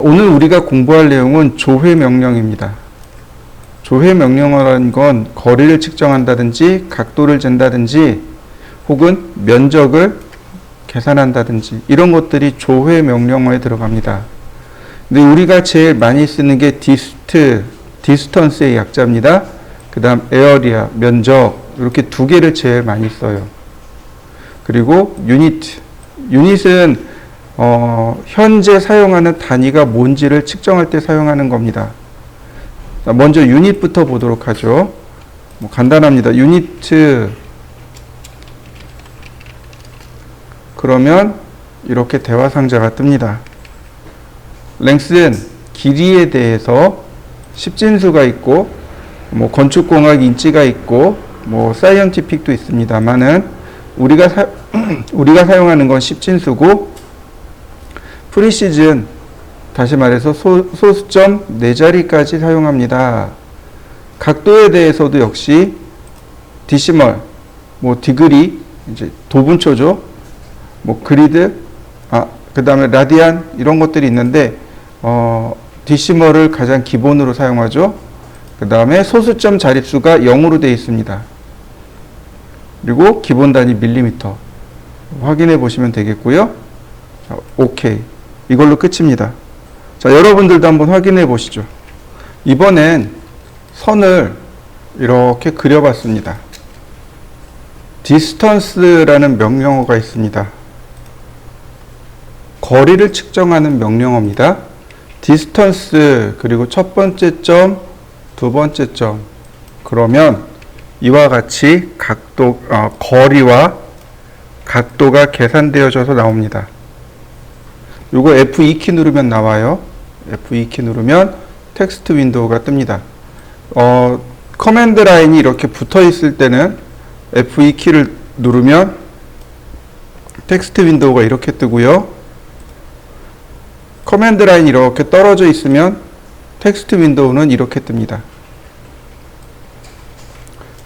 오늘 우리가 공부할 내용은 조회 명령입니다. 조회 명령어라는 건 거리를 측정한다든지 각도를 잰다든지 혹은 면적을 계산한다든지 이런 것들이 조회 명령어에 들어갑니다. 근데 우리가 제일 많이 쓰는 게 디스턴스의 약자입니다. 그 다음 에어리아, 면적 이렇게 두 개를 제일 많이 써요. 그리고 유닛은 현재 사용하는 단위가 뭔지를 측정할 때 사용하는 겁니다. 먼저 유닛부터 보도록 하죠. 간단합니다. 유닛 그러면 이렇게 대화 상자가 뜹니다. 랭스는 길이에 대해서 십진수가 있고 건축공학 인치가 있고 사이언티픽도 있습니다만은 우리가 사용하는 건 십진수고 프리시즌 다시 말해서 소수점 4자리까지 사용합니다. 각도에 대해서도 역시 디시멀, 디그리, 이제 도분초죠. 그리드, 그 다음에 라디안 이런 것들이 있는데 디시멀을 가장 기본으로 사용하죠. 그 다음에 소수점 자릿수가 0으로 되어 있습니다. 그리고 기본 단위 밀리미터 확인해 보시면 되겠고요. 자, 오케이. 이걸로 끝입니다. 자, 여러분들도 한번 확인해 보시죠. 이번엔 선을 이렇게 그려봤습니다. 디스턴스라는 명령어가 있습니다. 거리를 측정하는 명령어입니다. 디스턴스 그리고 첫 번째 점, 두 번째 점. 그러면 이와 같이 거리와 각도가 계산되어져서 나옵니다. 요거 F2키 누르면 나와요. F2키 누르면 텍스트 윈도우가 뜹니다. 커맨드 라인이 이렇게 붙어 있을 때는 F2키를 누르면 텍스트 윈도우가 이렇게 뜨고요. 커맨드 라인이 이렇게 떨어져 있으면 텍스트 윈도우는 이렇게 뜹니다.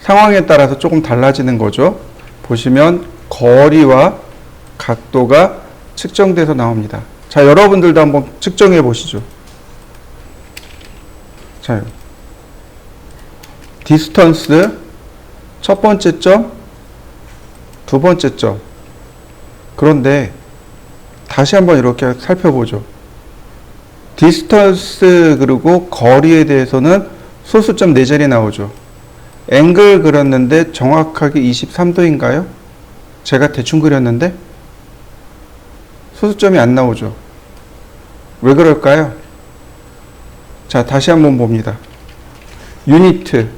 상황에 따라서 조금 달라지는 거죠. 보시면 거리와 각도가 측정돼서 나옵니다. 자, 여러분들도 한번 측정해 보시죠. 자, 디스턴스 첫 번째 점, 두 번째 점. 그런데 다시 한번 이렇게 살펴보죠. 디스턴스 그리고 거리에 대해서는 소수점 4자리 나오죠. 앵글 그렸는데 정확하게 23도인가요? 제가 대충 그렸는데 소수점이 안 나오죠. 왜 그럴까요? 자, 다시 한번 봅니다. 유니트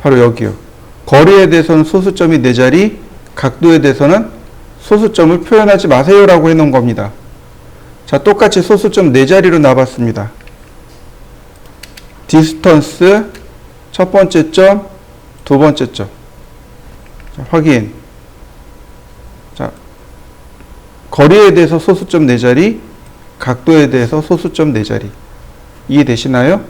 바로 여기요. 거리에 대해서는 소수점이 4자리, 각도에 대해서는 소수점을 표현하지 마세요 라고 해놓은 겁니다. 자, 똑같이 소수점 4자리로 나봤습니다. 디스턴스 첫 번째 점, 두 번째 점. 자, 확인. 자, 거리에 대해서 소수점 4자리, 각도에 대해서 소수점 4자리. 이해되시나요?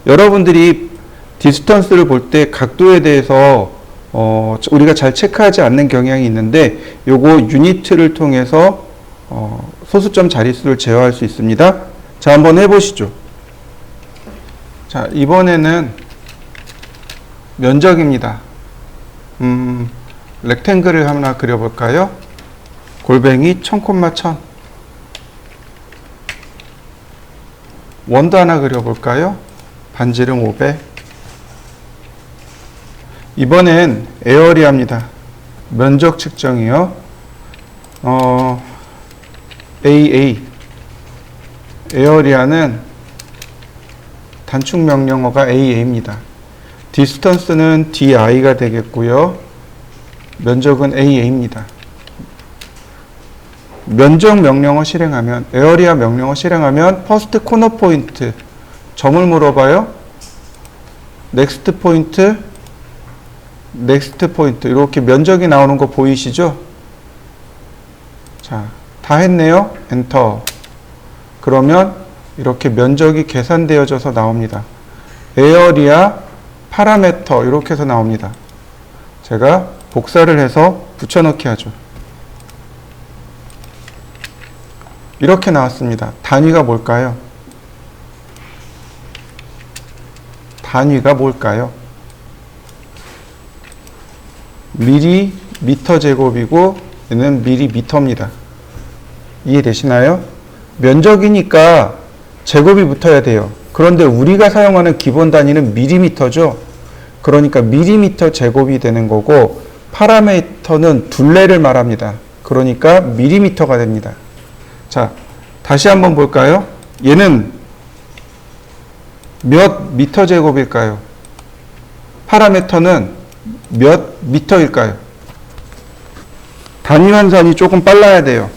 여러분들이 디스턴스를 볼 때 각도에 대해서 우리가 잘 체크하지 않는 경향이 있는데 요거 유니트를 통해서 소수점 자릿수를 제어할 수 있습니다. 자, 한번 해보시죠. 자, 이번에는 면적입니다. 렉탱글을 하나 그려볼까요? 골뱅이 1000,1000. 원도 하나 그려볼까요? 반지름 500. 이번엔 에어리아입니다. 면적 측정이요. AA. 에어리아는 단축 명령어가 AA입니다. 디스턴스는 DI가 되겠고요. 면적은 AA입니다. 면적 명령어 실행하면, 에어리아 명령어 실행하면 퍼스트 코너 포인트 점을 물어봐요. 넥스트 포인트 이렇게 면적이 나오는 거 보이시죠? 자, 다 했네요. 엔터. 그러면 이렇게 면적이 계산되어져서 나옵니다. 에어리아 파라메터 이렇게 해서 나옵니다. 제가 복사를 해서 붙여넣기 하죠. 이렇게 나왔습니다. 단위가 뭘까요? 단위가 뭘까요? 미리미터 제곱이고 얘는 미리미터입니다. 이해되시나요? 면적이니까 제곱이 붙어야 돼요. 그런데 우리가 사용하는 기본 단위는 미리미터죠. 그러니까 미리미터 제곱이 되는 거고 파라미터는 둘레를 말합니다. 그러니까 미리미터가 됩니다. 자, 다시 한번 볼까요? 얘는 몇 미터 제곱일까요? 파라미터는 몇 미터일까요? 단위 환산이 조금 빨라야 돼요.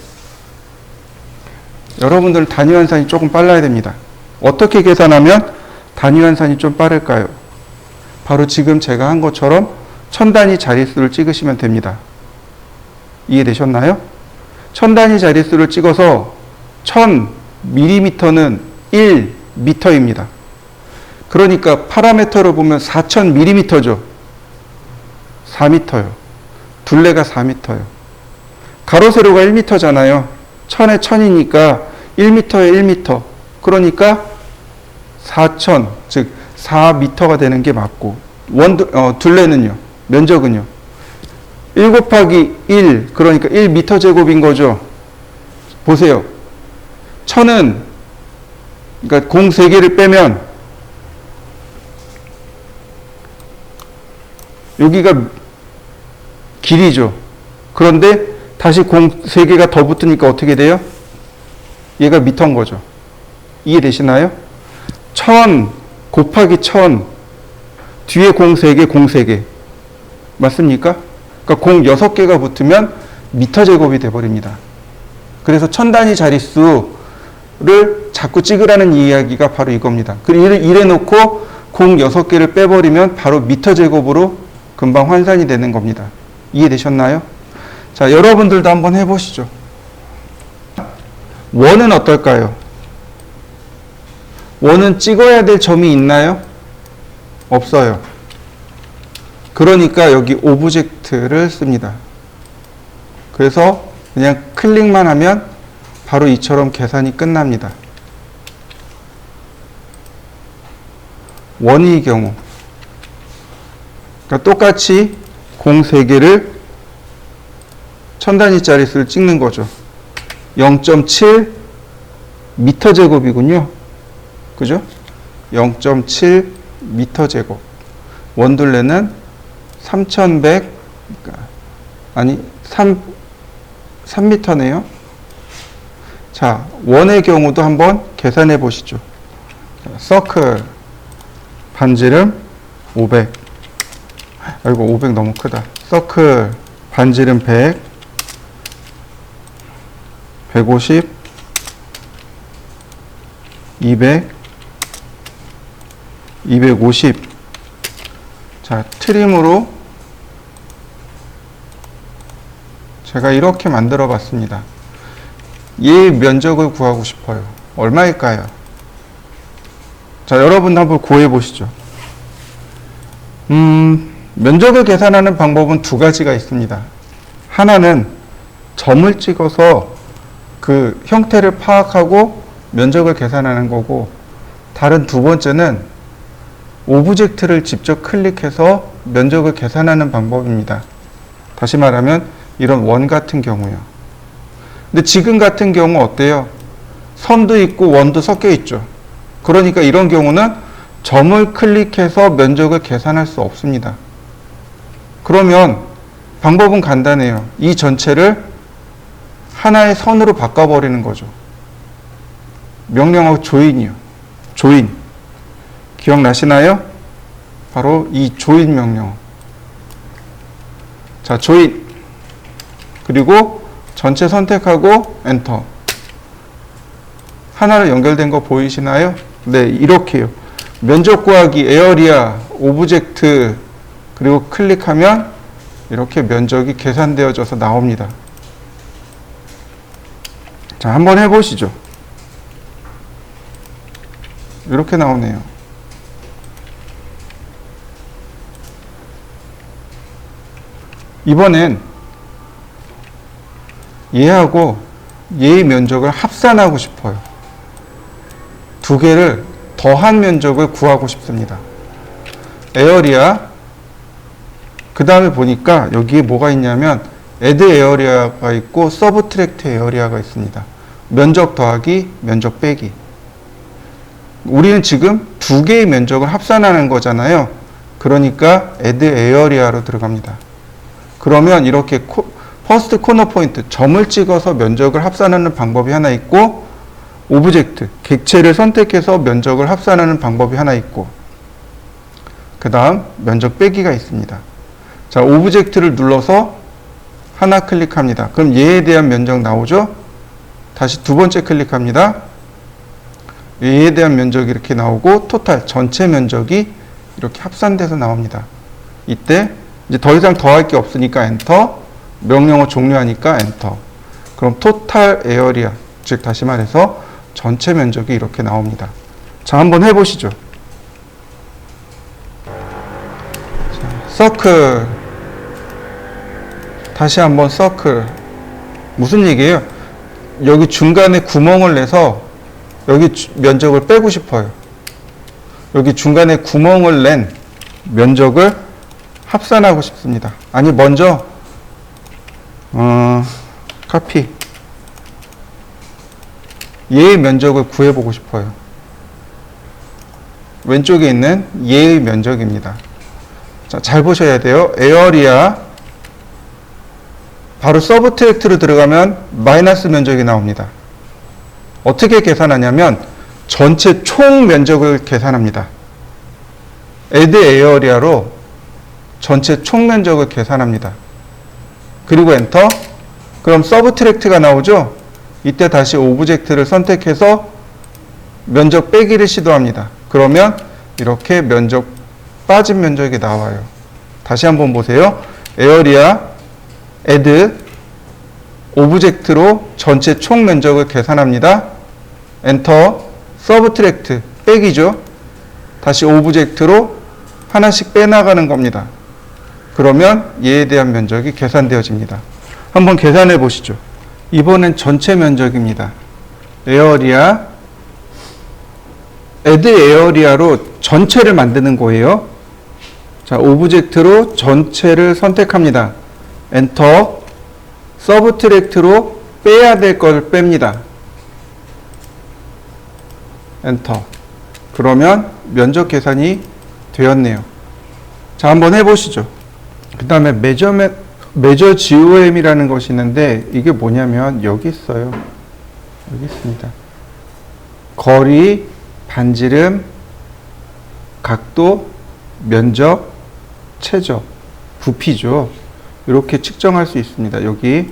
여러분들 단위 환산이 조금 빨라야 됩니다. 어떻게 계산하면 단위 환산이 좀 빠를까요? 바로 지금 제가 한 것처럼 1000단위 자릿수를 찍으시면 됩니다. 이해되셨나요? 1000단위 자릿수를 찍어서 1000mm는 1m입니다. 그러니까 파라미터로 보면 4000mm죠. 4m요. 둘레가 4m요. 가로 세로가 1m잖아요. 1000에 1000이니까 1m에 1m. 그러니까 4000, 즉 4m가 되는 게 맞고 둘레는요. 면적은요. 1 곱하기 1, 그러니까 1m 제곱인 거죠. 보세요. 1000은 그러니까 공 3개를 빼면 여기가 길이죠. 그런데 다시 공 3개가 더 붙으니까 어떻게 돼요? 얘가 미터인 거죠. 이해되시나요? 1000 곱하기 1000 뒤에 공 3개, 공 3개 맞습니까? 그러니까 공 6개가 붙으면 미터 제곱이 돼버립니다. 그래서 1000단위 자릿수를 자꾸 찍으라는 이야기가 바로 이겁니다. 이래 놓고 공 6개를 빼버리면 바로 미터 제곱으로 금방 환산이 되는 겁니다. 이해되셨나요? 자, 여러분들도 한번 해보시죠. 원은 어떨까요? 원은 찍어야 될 점이 있나요? 없어요. 그러니까 여기 오브젝트를 씁니다. 그래서 그냥 클릭만 하면 바로 이처럼 계산이 끝납니다. 원의 경우 그러니까 똑같이 공 3개를 1000단위 자릿수를 찍는 거죠. 0.7 미터 제곱이군요. 그죠? 0.7 미터 제곱. 원둘레는 3100, 아니, 3미터네요. 자, 원의 경우도 한번 계산해 보시죠. 서클, 반지름 500. 아이고, 500 너무 크다. 서클, 반지름 100, 150, 200, 250. 자, 트림으로 제가 이렇게 만들어 봤습니다. 얘 면적을 구하고 싶어요. 얼마일까요? 자, 여러분 한번 구해 보시죠. 면적을 계산하는 방법은 두 가지가 있습니다. 하나는 점을 찍어서 그 형태를 파악하고 면적을 계산하는 거고, 다른 두 번째는 오브젝트를 직접 클릭해서 면적을 계산하는 방법입니다. 다시 말하면 이런 원 같은 경우요. 근데 지금 같은 경우 어때요? 선도 있고 원도 섞여 있죠. 그러니까 이런 경우는 점을 클릭해서 면적을 계산할 수 없습니다. 그러면 방법은 간단해요. 이 전체를 하나의 선으로 바꿔버리는 거죠. 명령어 조인이요. 조인. 기억나시나요? 바로 이 조인 명령어. 자, 조인. 그리고 전체 선택하고 엔터. 하나로 연결된 거 보이시나요? 네, 이렇게요. 면적 구하기, 에어리아, 오브젝트, 그리고 클릭하면 이렇게 면적이 계산되어져서 나옵니다. 자, 한번 해보시죠. 이렇게 나오네요. 이번엔 얘하고 얘의 면적을 합산하고 싶어요. 두 개를 더한 면적을 구하고 싶습니다. 에어리아, 그 다음에 보니까 여기에 뭐가 있냐면 add 에어리아가 있고 서브트랙트 에어리아가 있습니다. 면적 더하기 면적 빼기. 우리는 지금 두 개의 면적을 합산하는 거잖아요. 그러니까 add 에어리아로 들어갑니다. 그러면 이렇게 퍼스트 코너 포인트, 점을 찍어서 면적을 합산하는 방법이 하나 있고, 오브젝트, 객체를 선택해서 면적을 합산하는 방법이 하나 있고, 그 다음 면적 빼기가 있습니다. 자, 오브젝트를 눌러서 하나 클릭합니다. 그럼 얘에 대한 면적 나오죠? 다시 두 번째 클릭합니다. 얘에 대한 면적이 이렇게 나오고 토탈, 전체 면적이 이렇게 합산돼서 나옵니다. 이때 이제 더 이상 더할 게 없으니까 엔터, 명령어 종료하니까 엔터. 그럼 토탈 에어리아, 즉 다시 말해서 전체 면적이 이렇게 나옵니다. 자, 한번 해보시죠. 서클, 다시 한번 서클. 무슨 얘기예요? 여기 중간에 구멍을 내서 여기 면적을 빼고 싶어요. 여기 중간에 구멍을 낸 면적을 합산하고 싶습니다. 아니, 먼저 카피, 얘의 면적을 구해보고 싶어요. 왼쪽에 있는 얘의 면적입니다. 자, 잘 보셔야 돼요. 에어리아, 바로 서브트랙트로 들어가면 마이너스 면적이 나옵니다. 어떻게 계산하냐면 전체 총 면적을 계산합니다. add 에어리아로 전체 총 면적을 계산합니다. 그리고 엔터. 그럼 서브트랙트가 나오죠? 이때 다시 오브젝트를 선택해서 면적 빼기를 시도합니다. 그러면 이렇게 면적 빠진 면적이 나와요. 다시 한번 보세요. 에어리아 add 오브젝트로 전체 총 면적을 계산합니다. 엔터. 서브트랙트 빼기죠. 다시 오브젝트로 하나씩 빼나가는 겁니다. 그러면 얘에 대한 면적이 계산되어집니다. 한번 계산해 보시죠. 이번엔 전체 면적입니다. 에어리아 add 에어리아로 전체를 만드는 거예요. 자, 오브젝트로 전체를 선택합니다. 엔터. 서브트랙트로 빼야 될 걸 뺍니다. 엔터. 그러면 면적 계산이 되었네요. 자, 한번 해보시죠. 그 다음에 메저 GOM이라는 것이 있는데 이게 뭐냐면 여기 있어요. 여기 있습니다. 거리, 반지름, 각도, 면적, 최적, 부피죠. 이렇게 측정할 수 있습니다. 여기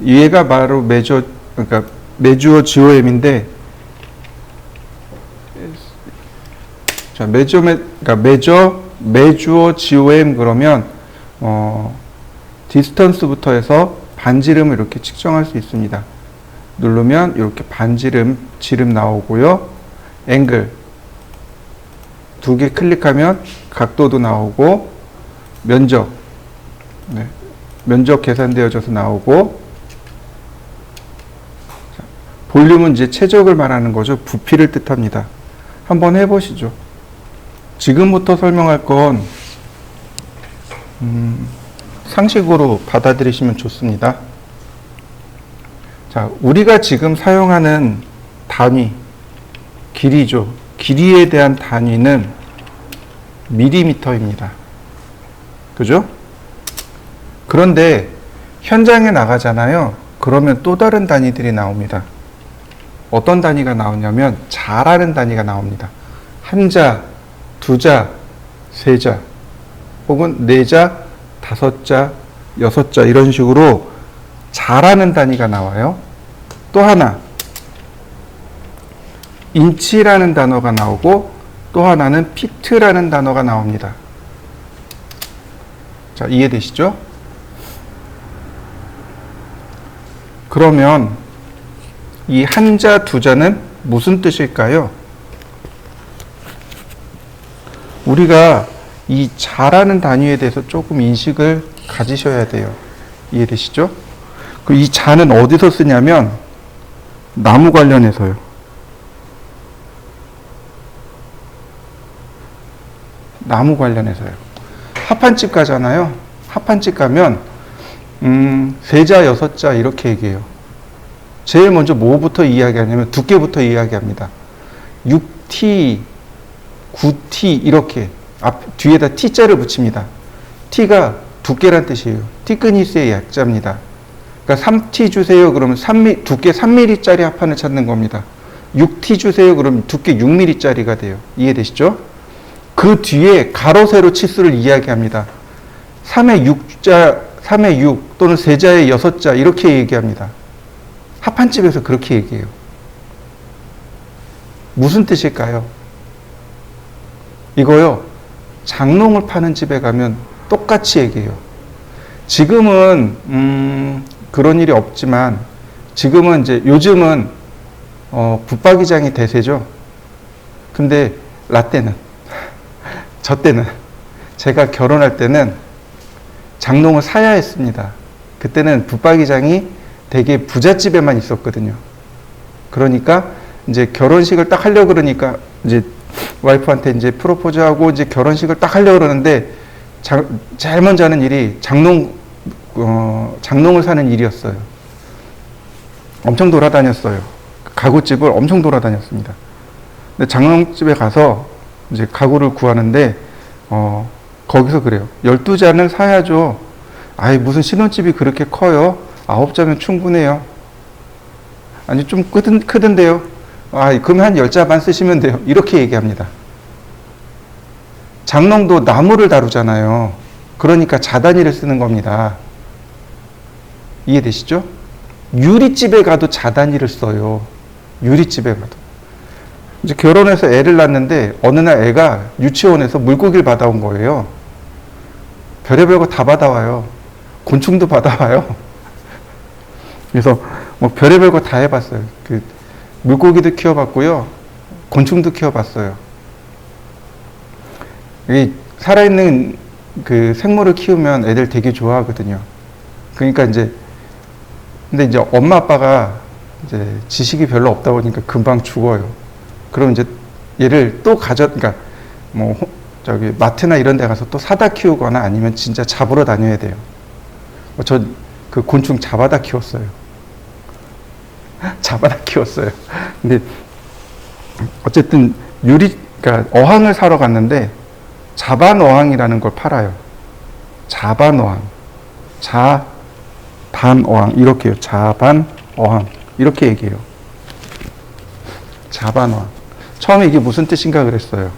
얘가 바로 그러니까 메주어 GOM인데, 자, 그러니까 메주어 GOM 그러면 디스턴스부터 해서 반지름을 이렇게 측정할 수 있습니다. 누르면 이렇게 지름 나오고요. 앵글 두 개 클릭하면 각도도 나오고, 면적, 네, 면적 계산되어져서 나오고, 자, 볼륨은 이제 최적을 말하는 거죠. 부피를 뜻합니다. 한번 해보시죠. 지금부터 설명할 건 상식으로 받아들이시면 좋습니다. 자, 우리가 지금 사용하는 단위, 길이죠. 길이에 대한 단위는 밀리미터입니다. 그죠? 그런데 현장에 나가잖아요. 그러면 또 다른 단위들이 나옵니다. 어떤 단위가 나오냐면 자라는 단위가 나옵니다. 한자, 두자, 세자, 혹은 네자, 다섯자, 여섯자, 이런 식으로 자라는 단위가 나와요. 또 하나, 인치라는 단어가 나오고, 또 하나는 피트라는 단어가 나옵니다. 자, 이해되시죠? 그러면 이 한자, 두자는 무슨 뜻일까요? 우리가 이 자라는 단위에 대해서 조금 인식을 가지셔야 돼요. 이해되시죠? 이 자는 어디서 쓰냐면 나무 관련해서요. 나무 관련해서요. 합판집 가잖아요. 합판집 가면 세자, 여섯자 이렇게 얘기해요. 제일 먼저 뭐부터 이야기하냐면 두께부터 이야기합니다. 6T, 9T 이렇게 뒤에다 T자를 붙입니다. T가 두께란 뜻이에요. 티크니스의 약자입니다. 그러니까 3T 주세요. 그러면 두께 3mm짜리 합판을 찾는 겁니다. 6T 주세요. 그러면 두께 6mm짜리가 돼요. 이해되시죠? 그 뒤에 가로 세로 치수를 이야기합니다. 3의 6자, 3의 6 또는 세자의 6자 이렇게 얘기합니다. 합판집에서 그렇게 얘기해요. 무슨 뜻일까요? 이거요. 장롱을 파는 집에 가면 똑같이 얘기해요. 지금은 그런 일이 없지만 지금은 이제 요즘은 붙박이장이 대세죠. 근데 라떼는 저 때는 제가 결혼할 때는 장롱을 사야 했습니다. 그때는 붙박이장이 되게 부잣집에만 있었거든요. 그러니까 이제 결혼식을 딱 하려고 그러니까 이제 와이프한테 이제 프로포즈하고 이제 결혼식을 딱 하려고 그러는데 제일 먼저 하는 일이 장롱을 사는 일이었어요. 엄청 돌아다녔어요. 가구집을 엄청 돌아다녔습니다. 근데 장롱집에 가서 이제 가구를 구하는데 거기서 그래요. 12자는 사야죠. 아이 무슨 신혼집이 그렇게 커요? 9자면 충분해요. 아니 좀 크던데요. 그럼 한 10자 반 쓰시면 돼요. 이렇게 얘기합니다. 장롱도 나무를 다루잖아요. 그러니까 자단위를 쓰는 겁니다. 이해되시죠? 유리집에 가도 자단위를 써요. 유리집에 가도. 이제 결혼해서 애를 낳았는데 어느 날 애가 유치원에서 물고기를 받아온 거예요. 별의별 거 다 받아와요. 곤충도 받아와요. 그래서 뭐 별의별 거 다 해봤어요. 물고기도 키워봤고요. 곤충도 키워봤어요. 이 살아있는 그 생물을 키우면 애들 되게 좋아하거든요. 그러니까 근데 이제 엄마 아빠가 이제 지식이 별로 없다 보니까 금방 죽어요. 그럼 이제 얘를 또 그러니까 뭐 마트나 이런 데 가서 또 사다 키우거나 아니면 진짜 잡으러 다녀야 돼요. 저 그 곤충 잡아다 키웠어요. 잡아다 키웠어요. 근데 어쨌든 그러니까 어항을 사러 갔는데 자반 어항이라는 걸 팔아요. 자반 어항. 자반 어항. 이렇게요. 자반 어항. 이렇게 얘기해요. 자반 어항. 처음에 이게 무슨 뜻인가 그랬어요.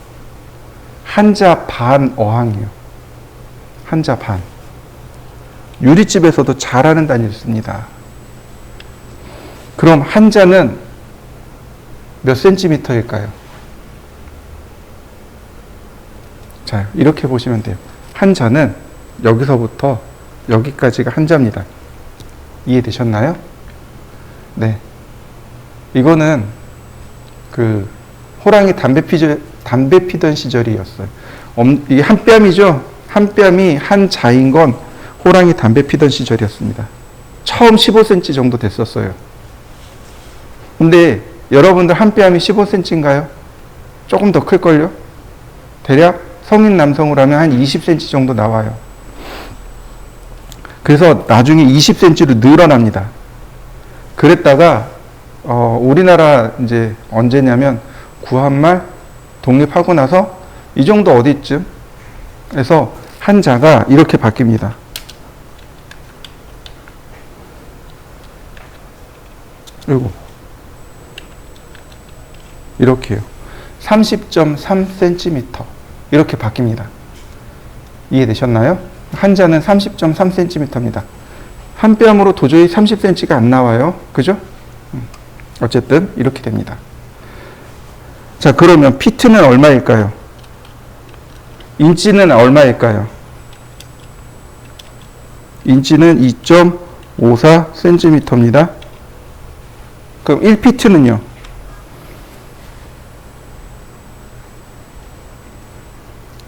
한자 반 어항이에요. 한자 반. 유리집에서도 자라는 단위를 씁니다. 그럼 한자는 몇 센티미터일까요? 자, 이렇게 보시면 돼요. 한자는 여기서부터 여기까지가 한자입니다. 이해되셨나요? 네. 이거는 호랑이 담배 피던 시절이었어요. 이게 한 뺨이죠? 한 뺨이 한 자인 건 호랑이 담배 피던 시절이었습니다. 처음 15cm 정도 됐었어요. 근데 여러분들 한 뺨이 15cm인가요? 조금 더 클걸요? 대략 성인 남성으로 하면 한 20cm 정도 나와요. 그래서 나중에 20cm로 늘어납니다. 그랬다가 우리나라 이제 언제냐면 구한말 독립하고 나서 이 정도 어디쯤 해서 한자가 이렇게 바뀝니다. 그리고 이렇게요. 30.3cm 이렇게 바뀝니다. 이해되셨나요? 한자는 30.3cm입니다. 한 뺨으로 도저히 30cm가 안 나와요. 그죠? 어쨌든 이렇게 됩니다. 자, 그러면 피트는 얼마일까요? 인치는 얼마일까요? 인치는 2.54cm입니다. 그럼 1피트는요?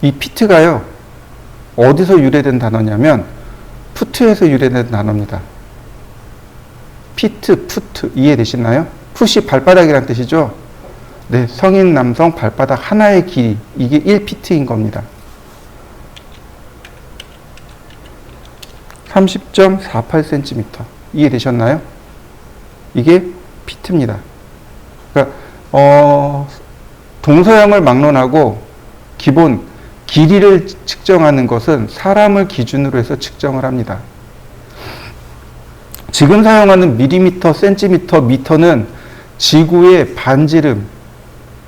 이 피트가요, 어디서 유래된 단어냐면, 푸트에서 유래된 단어입니다. 피트, 푸트, 이해되시나요? 풋이 발바닥이란 뜻이죠. 네, 성인 남성 발바닥 하나의 길이, 이게 1피트인 겁니다. 30.48cm. 이해되셨나요? 이게 피트입니다. 그러니까 동서양을 막론하고 기본 길이를 측정하는 것은 사람을 기준으로 해서 측정을 합니다. 지금 사용하는 밀리미터, 센티미터, 미터는 지구의 반지름,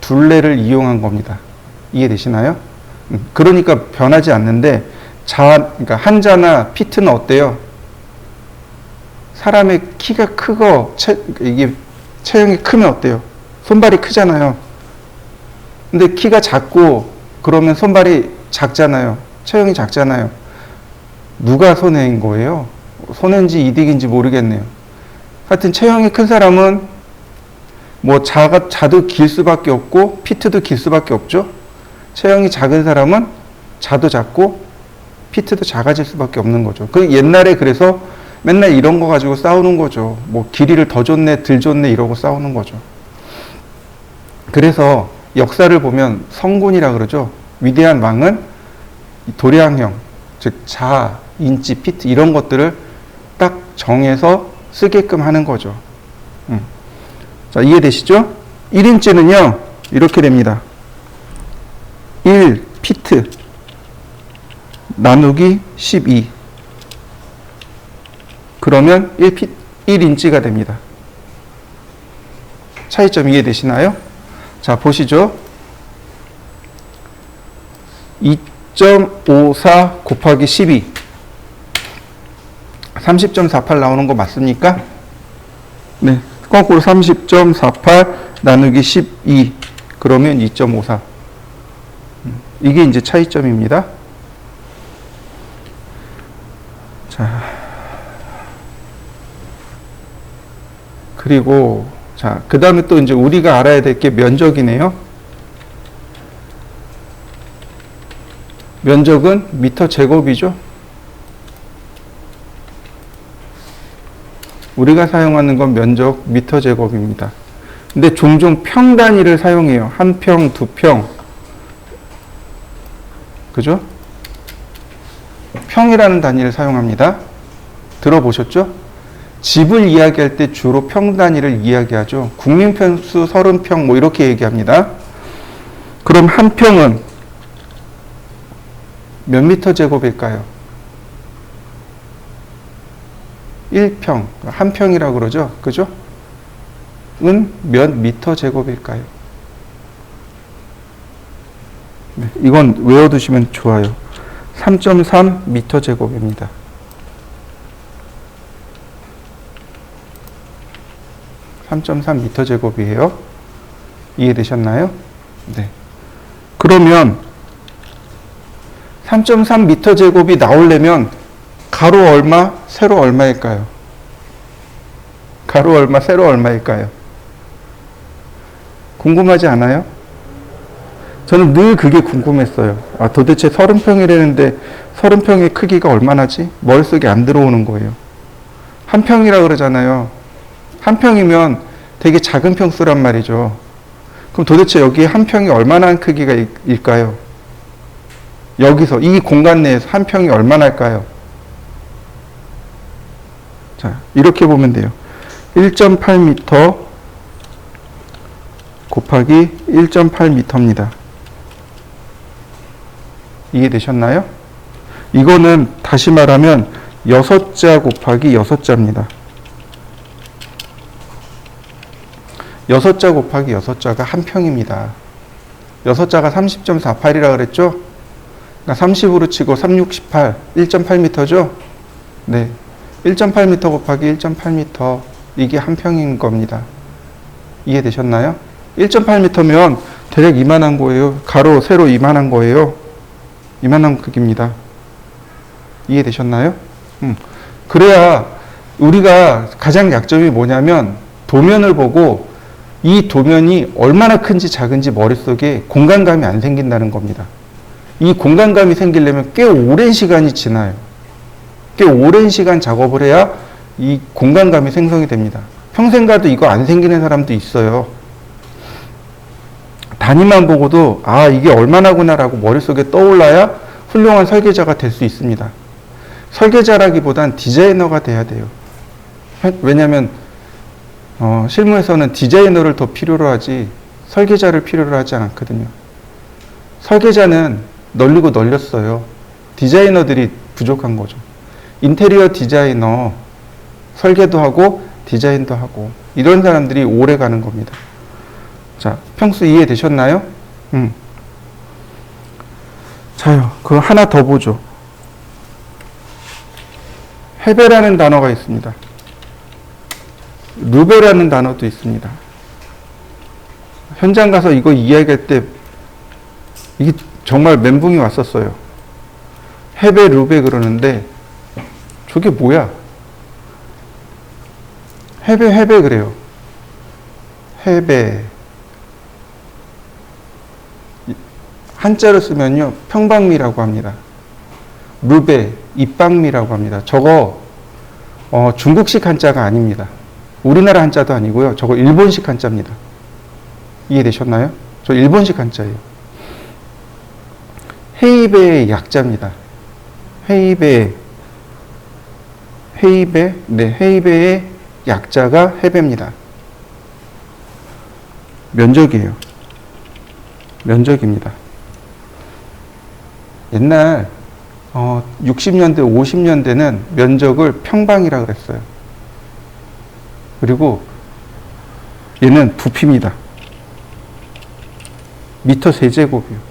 둘레를 이용한 겁니다. 이해되시나요? 그러니까 변하지 않는데, 그러니까 한자나 피트는 어때요? 사람의 키가 크고, 이게 체형이 크면 어때요? 손발이 크잖아요. 근데 키가 작고, 그러면 손발이 작잖아요. 체형이 작잖아요. 누가 손해인 거예요? 손해인지 이득인지 모르겠네요. 하여튼 체형이 큰 사람은 뭐 자도 길 수밖에 없고 피트도 길 수밖에 없죠. 체형이 작은 사람은 자도 작고 피트도 작아질 수밖에 없는 거죠. 그 옛날에 그래서 맨날 이런 거 가지고 싸우는 거죠. 뭐 길이를 더 줬네 덜 줬네 이러고 싸우는 거죠. 그래서 역사를 보면 성군이라 그러죠. 위대한 왕은 도량형, 즉 자, 인치, 피트 이런 것들을 딱 정해서 쓰게끔 하는 거죠. 자, 이해되시죠? 1인치는요, 이렇게 됩니다. 1 피트 나누기 12. 그러면 1인치가 됩니다. 차이점 이해되시나요? 자, 보시죠. 2.54 곱하기 12. 30.48 나오는 거 맞습니까? 네. 거꾸로 30.48 나누기 12. 그러면 2.54. 이게 이제 차이점입니다. 자. 그리고, 자, 그 다음에 또 이제 우리가 알아야 될 게 면적이네요. 면적은 미터 제곱이죠. 우리가 사용하는 건 면적 미터 제곱입니다. 근데 종종 평 단위를 사용해요. 한 평, 두 평. 그죠? 평이라는 단위를 사용합니다. 들어보셨죠? 집을 이야기할 때 주로 평 단위를 이야기하죠. 국민평수 30평 뭐 이렇게 얘기합니다. 그럼 한 평은 몇 미터 제곱일까요? 1평, 한 평이라고 그러죠. 그죠? 은 몇 미터 제곱일까요? 네, 이건 외워두시면 좋아요. 3.3 미터 제곱입니다. 3.3 미터 제곱이에요. 이해되셨나요? 네. 그러면 3.3 미터 제곱이 나오려면 가로 얼마, 세로 얼마일까요? 가로 얼마, 세로 얼마일까요? 궁금하지 않아요? 저는 늘 그게 궁금했어요. 아, 도대체 30평이라는데 30평의 크기가 얼마나지? 머릿속에 안 들어오는 거예요. 한 평이라 그러잖아요. 한 평이면 되게 작은 평수란 말이죠. 그럼 도대체 여기에 한 평이 얼마나 크기가 일까요? 여기서 이 공간 내에서 한 평이 얼마나 할까요? 자, 이렇게 보면 돼요. 1.8m 곱하기 1.8m입니다. 이해되셨나요? 이거는 다시 말하면 6자 곱하기 6자입니다. 6자 곱하기 6자가 한 평입니다. 6자가 30.48이라 그랬죠? 그러니까 30으로 치고 3, 6, 18, 1.8m죠? 네. 1.8m 곱하기 1.8m, 이게 한 평인 겁니다. 이해되셨나요? 1.8m면 대략 이만한 거예요. 가로, 세로 이만한 거예요. 이만한 크기입니다. 이해되셨나요? 그래야 우리가 가장 약점이 뭐냐면 도면을 보고 이 도면이 얼마나 큰지 작은지 머릿속에 공간감이 안 생긴다는 겁니다. 이 공간감이 생기려면 꽤 오랜 시간이 지나요. 꽤 오랜 시간 작업을 해야 이 공간감이 생성이 됩니다. 평생 가도 이거 안 생기는 사람도 있어요. 단위만 보고도 아 이게 얼마나구나라고 머릿속에 떠올라야 훌륭한 설계자가 될 수 있습니다. 설계자라기보단 디자이너가 돼야 돼요. 왜냐하면 실무에서는 디자이너를 더 필요로 하지 설계자를 필요로 하지 않거든요. 설계자는 널리고 널렸어요. 디자이너들이 부족한 거죠. 인테리어 디자이너, 설계도 하고 디자인도 하고 이런 사람들이 오래 가는 겁니다. 자, 평수 이해되셨나요? 자요, 그거 하나 더 보죠. 헤베라는 단어가 있습니다. 루베라는 단어도 있습니다. 현장 가서 이거 이야기할 때 이게 정말 멘붕이 왔었어요. 헤베, 루베 그러는데 저게 뭐야? 헤베 그래요. 헤베. 한자로 쓰면요, 평방미라고 합니다. 루베, 입방미라고 합니다. 저거 중국식 한자가 아닙니다. 우리나라 한자도 아니고요. 저거 일본식 한자입니다. 이해되셨나요? 저 일본식 한자예요. 헤이베의 약자입니다. 헤이베, 네, 헤이베의 약자가 헤베입니다. 면적이에요. 면적입니다. 옛날 60년대, 50년대는 면적을 평방이라 그랬어요. 그리고 얘는 부피입니다. 미터 세제곱이요.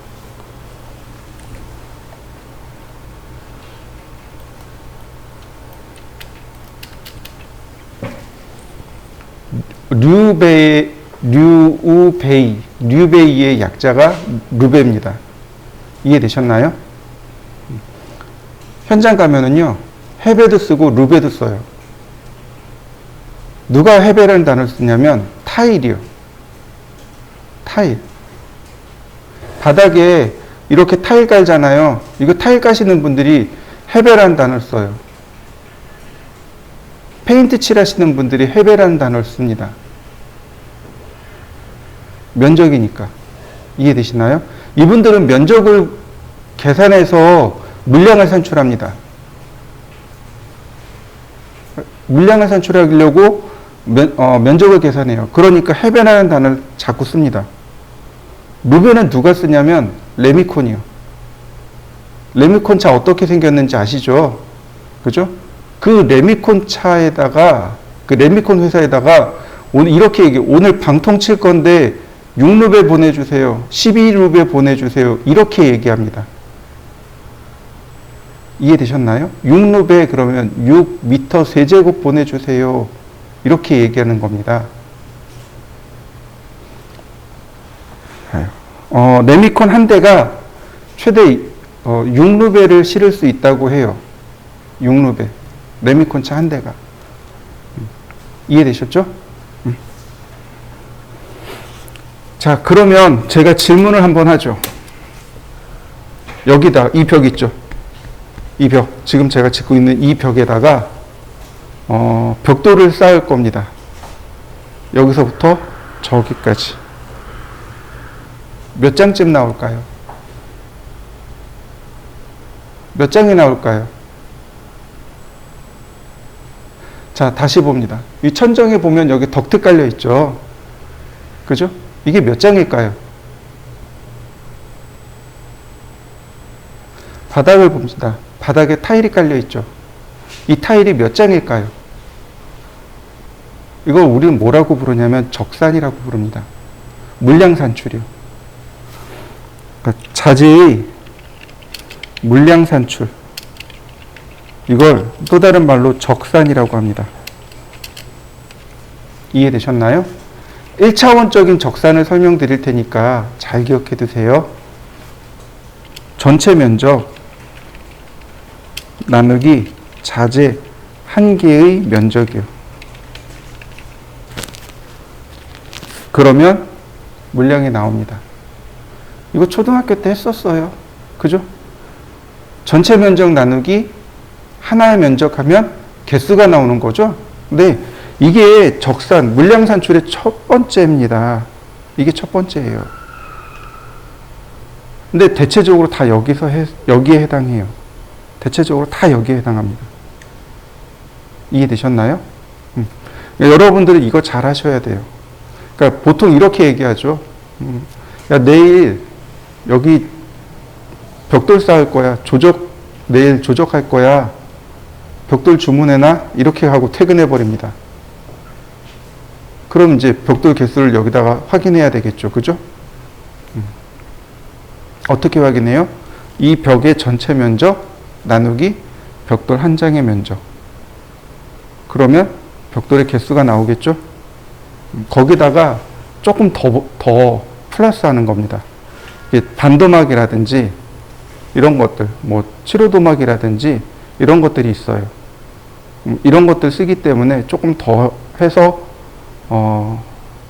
류베이의 약자가 루베입니다. 이해되셨나요? 현장 가면은요, 헤베도 쓰고 루베도 써요. 누가 헤베라는 단어를 쓰냐면 타일이요. 타일. 바닥에 이렇게 타일 깔잖아요. 이거 타일 까시는 분들이 헤베라는 단어를 써요. 페인트 칠하시는 분들이 헤베라는 단어를 씁니다. 면적이니까. 이해되시나요? 이분들은 면적을 계산해서 물량을 산출합니다. 물량을 산출하려고 면적을 계산해요. 그러니까 헤베라는 단어를 자꾸 씁니다. 루베는 누가 쓰냐면 레미콘이요. 레미콘 차 어떻게 생겼는지 아시죠? 그죠? 그 레미콘 차에다가, 그 레미콘 회사에다가 오늘 이렇게 얘기해요. 오늘 방통 칠 건데 6루베 보내주세요. 12루베 보내주세요. 이렇게 얘기합니다. 이해되셨나요? 6루베 그러면 6m 세제곱 보내주세요. 이렇게 얘기하는 겁니다. 레미콘 한 대가 최대 6루베를 실을 수 있다고 해요. 6루베. 레미콘 차 한 대가. 이해되셨죠? 자, 그러면 제가 질문을 한번 하죠. 여기다, 이 벽 있죠? 이 벽, 지금 제가 짓고 있는 이 벽에다가 벽돌을 쌓을 겁니다. 여기서부터 저기까지. 몇 장쯤 나올까요? 몇 장이 나올까요? 자, 다시 봅니다. 이 천정에 보면 여기 덕트 깔려 있죠? 그죠? 이게 몇 장일까요? 바닥을 봅니다. 바닥에 타일이 깔려 있죠? 이 타일이 몇 장일까요? 이걸 우리는 뭐라고 부르냐면 적산이라고 부릅니다. 물량 산출이요. 그러니까 자재의 물량 산출. 이걸 또 다른 말로 적산이라고 합니다. 이해되셨나요? 1차원적인 적산을 설명드릴 테니까 잘 기억해 두세요. 전체 면적 나누기 자재 한 개의 면적이요. 그러면 물량이 나옵니다. 이거 초등학교 때 했었어요. 그죠? 전체 면적 나누기 하나의 면적 하면 개수가 나오는 거죠. 근데 이게 적산, 물량 산출의 첫 번째입니다. 이게 첫 번째예요. 근데 대체적으로 다 여기에 해당해요. 대체적으로 다 여기에 해당합니다. 이해되셨나요? 여러분들은 이거 잘 하셔야 돼요. 그러니까 보통 이렇게 얘기하죠. 야, 내일 여기 벽돌 쌓을 거야. 내일 조적할 거야. 벽돌 주문해놔. 이렇게 하고 퇴근해 버립니다. 그럼 이제 벽돌 개수를 여기다가 확인해야 되겠죠. 그죠? 어떻게 확인해요? 이 벽의 전체 면적 나누기 벽돌 한 장의 면적. 그러면 벽돌의 개수가 나오겠죠? 거기다가 조금 더 플러스 하는 겁니다. 반도막이라든지 이런 것들, 뭐 7호도막이라든지 이런 것들이 있어요. 이런 것들 쓰기 때문에 조금 더 해서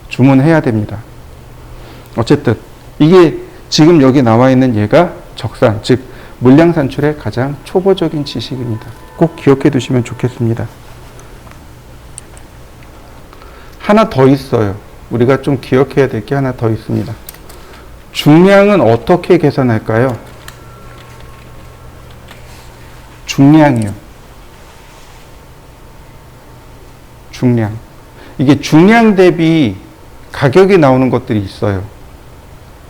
주문해야 됩니다. 어쨌든 이게 지금 여기 나와 있는 얘가 적산, 즉 물량 산출의 가장 초보적인 지식입니다. 꼭 기억해 두시면 좋겠습니다. 하나 더 있어요. 우리가 좀 기억해야 될 게 하나 더 있습니다. 중량은 어떻게 계산할까요? 중량이요. 중량. 이게 중량 대비 가격이 나오는 것들이 있어요.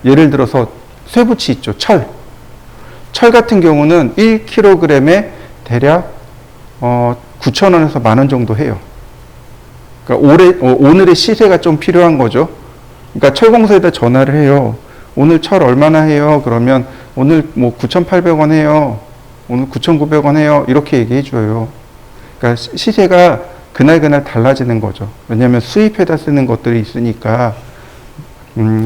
예를 들어서 쇠붙이 있죠. 철. 철 같은 경우는 1kg에 대략 9,000원에서 10,000원 정도 해요. 그러니까 오늘의 시세가 좀 필요한 거죠. 그러니까 철공소에다 전화를 해요. 오늘 철 얼마나 해요? 그러면 오늘 뭐 9,800원 해요. 오늘 9,900원 해요. 이렇게 얘기해 줘요. 그러니까 시세가 그날 달라지는 거죠. 왜냐하면 수입해다 쓰는 것들이 있으니까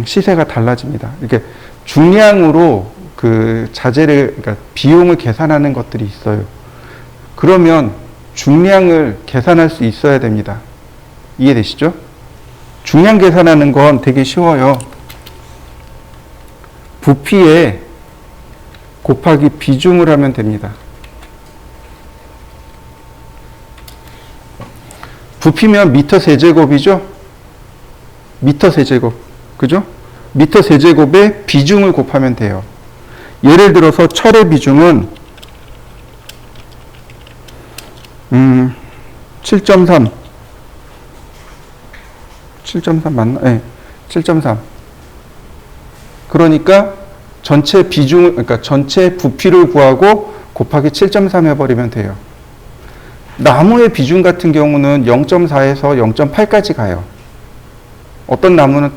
시세가 달라집니다. 이렇게 중량으로 그 자재를, 그러니까 비용을 계산하는 것들이 있어요. 그러면 중량을 계산할 수 있어야 됩니다. 이해되시죠? 중량 계산하는 건 되게 쉬워요. 부피에 곱하기 비중을 하면 됩니다. 부피면 미터 세제곱이죠? 미터 세제곱. 그죠? 미터 세제곱에 비중을 곱하면 돼요. 예를 들어서 철의 비중은 7.3 맞나? 네, 7.3. 그러니까 전체 비중을, 그러니까 전체 부피를 구하고 곱하기 7.3 해버리면 돼요. 나무의 비중 같은 경우는 0.4에서 0.8까지 가요. 어떤 나무는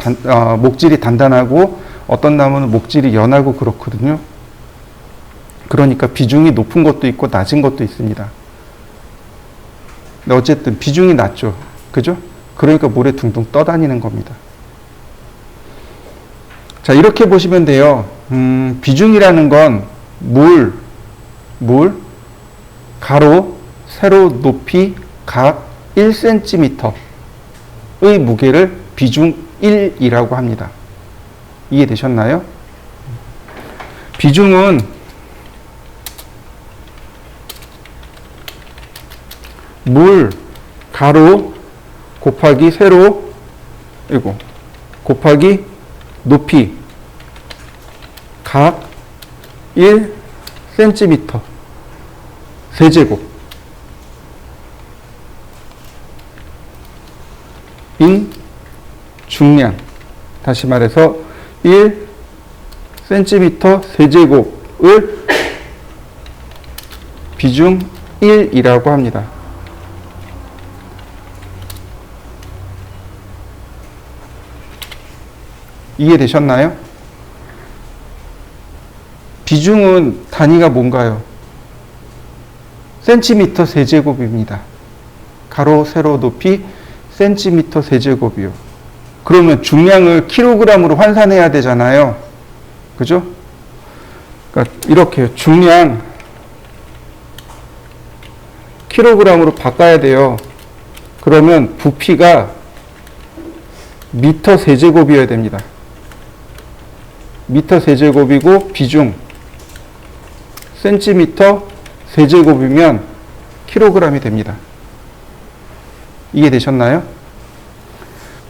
목질이 단단하고 어떤 나무는 목질이 연하고 그렇거든요. 그러니까 비중이 높은 것도 있고 낮은 것도 있습니다. 근데 어쨌든 비중이 낮죠. 그죠? 그러니까 물에 둥둥 떠다니는 겁니다. 자, 이렇게 보시면 돼요. 비중이라는 건 물, 가로, 세로, 높이 각 1cm의 무게를 비중 1이라고 합니다. 이해되셨나요? 비중은 물, 가로, 곱하기 세로, 이거 곱하기 높이 각 1cm 세제곱 인 중량. 다시 말해서 1cm 세제곱을 비중 1이라고 합니다. 이해되셨나요? 비중은 단위가 뭔가요? 센티미터 세제곱입니다. 가로, 세로, 높이 센티미터 세제곱이요. 그러면 중량을 킬로그램으로 환산해야 되잖아요. 그죠? 그러니까 이렇게 중량 킬로그램으로 바꿔야 돼요. 그러면 부피가 미터 세제곱이어야 됩니다. 미터 세제곱이고 비중 센티미터 세제곱이면 킬로그램이 됩니다. 이해되셨나요?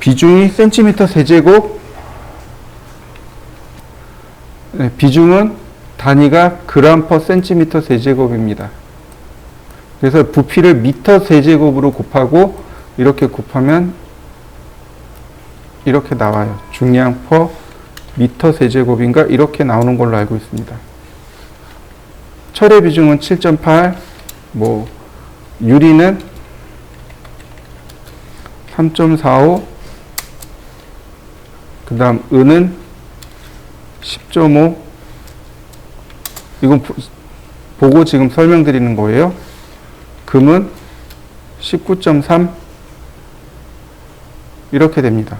비중이 센티미터 세제곱, 네, 비중은 단위가 그램 퍼 센티미터 세제곱입니다. 그래서 부피를 미터 세제곱으로 곱하고 이렇게 곱하면 이렇게 나와요. 중량 퍼 미터 세제곱인가 이렇게 나오는 걸로 알고 있습니다. 철의 비중은 7.8, 뭐 유리는 3.45, 그 다음 은은 10.5. 이건 보고 지금 설명드리는 거예요. 금은 19.3 이렇게 됩니다.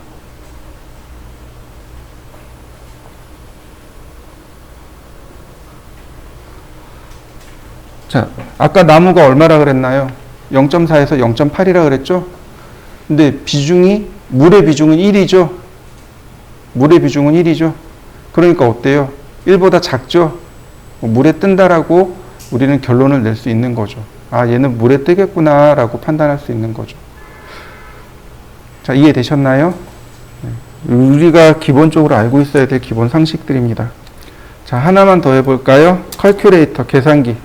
자, 아까 나무가 얼마라 그랬나요? 0.4에서 0.8이라 그랬죠? 근데 비중이, 물의 비중은 1이죠? 물의 비중은 1이죠? 그러니까 어때요? 1보다 작죠? 물에 뜬다라고 우리는 결론을 낼 수 있는 거죠. 아, 얘는 물에 뜨겠구나 라고 판단할 수 있는 거죠. 자, 이해되셨나요? 우리가 기본적으로 알고 있어야 될 기본 상식들입니다. 자, 하나만 더 해볼까요? 컬큘레이터, 계산기.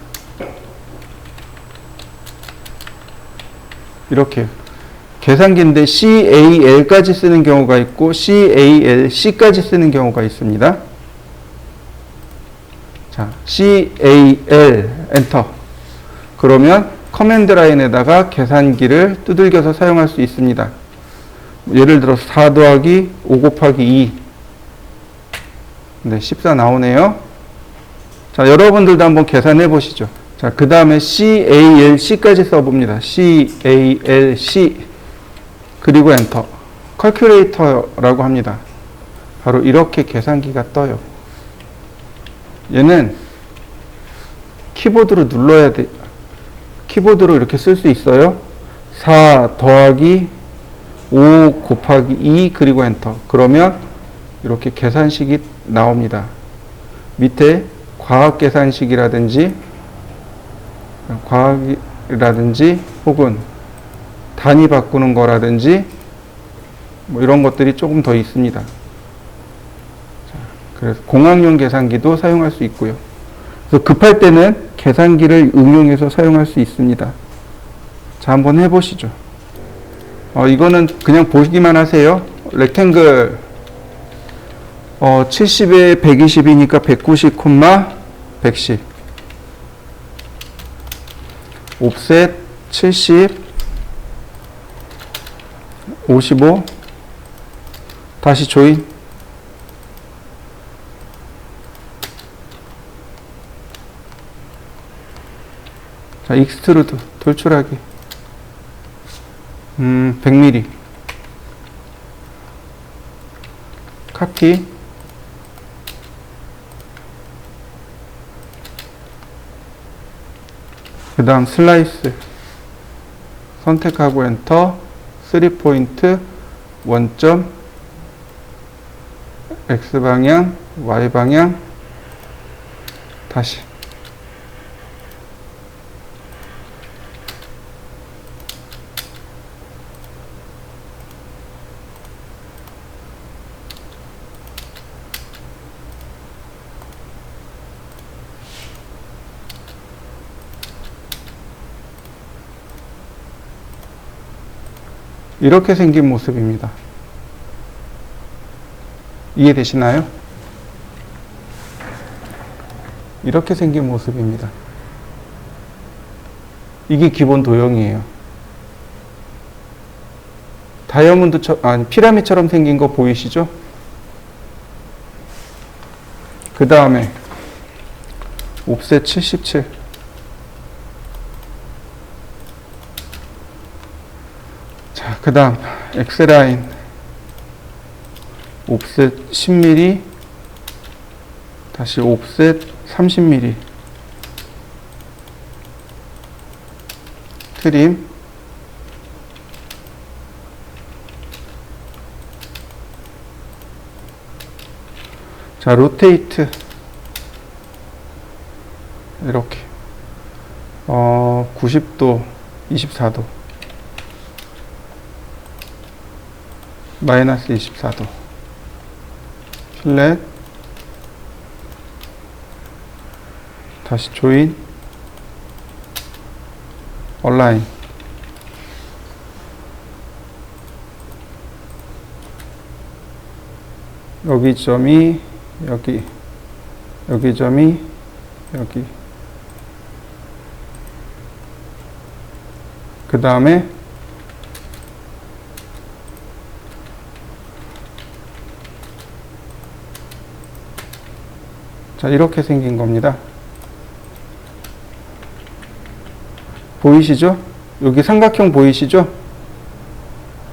이렇게 계산기인데 CAL까지 쓰는 경우가 있고 CALC까지 쓰는 경우가 있습니다. 자, CAL 엔터. 그러면 커맨드 라인에다가 계산기를 두들겨서 사용할 수 있습니다. 예를 들어 4 더하기 5 곱하기 2. 네, 14 나오네요. 자, 여러분들도 한번 계산해 보시죠. 자, 그 다음에 CALC까지 써봅니다. CALC. 그리고 엔터. 컬큘레이터라고 합니다. 바로 이렇게 계산기가 떠요. 얘는 키보드로 눌러야 돼. 키보드로 이렇게 쓸 수 있어요. 4 더하기 5 곱하기 2 그리고 엔터. 그러면 이렇게 계산식이 나옵니다. 밑에 과학계산식이라든지 혹은 단위 바꾸는 거라든지 뭐 이런 것들이 조금 더 있습니다. 자, 그래서 공학용 계산기도 사용할 수 있고요. 그래서 급할 때는 계산기를 응용해서 사용할 수 있습니다. 자, 한번 해보시죠. 이거는 그냥 보기만 하세요. 렉탱글 70에 120이니까 190, 110. 옵셋 70, 55. 다시 조인. 자, 익스트루드 돌출하기. 100mm. 카피. 그 다음 슬라이스 선택하고 엔터. 3포인트 원점 X방향 Y방향 다시. 이렇게 생긴 모습입니다. 이해되시나요? 이렇게 생긴 모습입니다. 이게 기본 도형이에요. 피라미드처럼 생긴 거 보이시죠? 그 다음에 옵셋 77. 자, 그 다음 X라인 옵셋 10mm 다시 옵셋 30mm 트림. 자, 로테이트 이렇게 90도 24도. 마이너스 24도. 필렛. 다시 조인. 얼라인. 여기 점이 여기, 여기 점이 여기. 그 다음에 자, 이렇게 생긴 겁니다. 보이시죠? 여기 삼각형 보이시죠?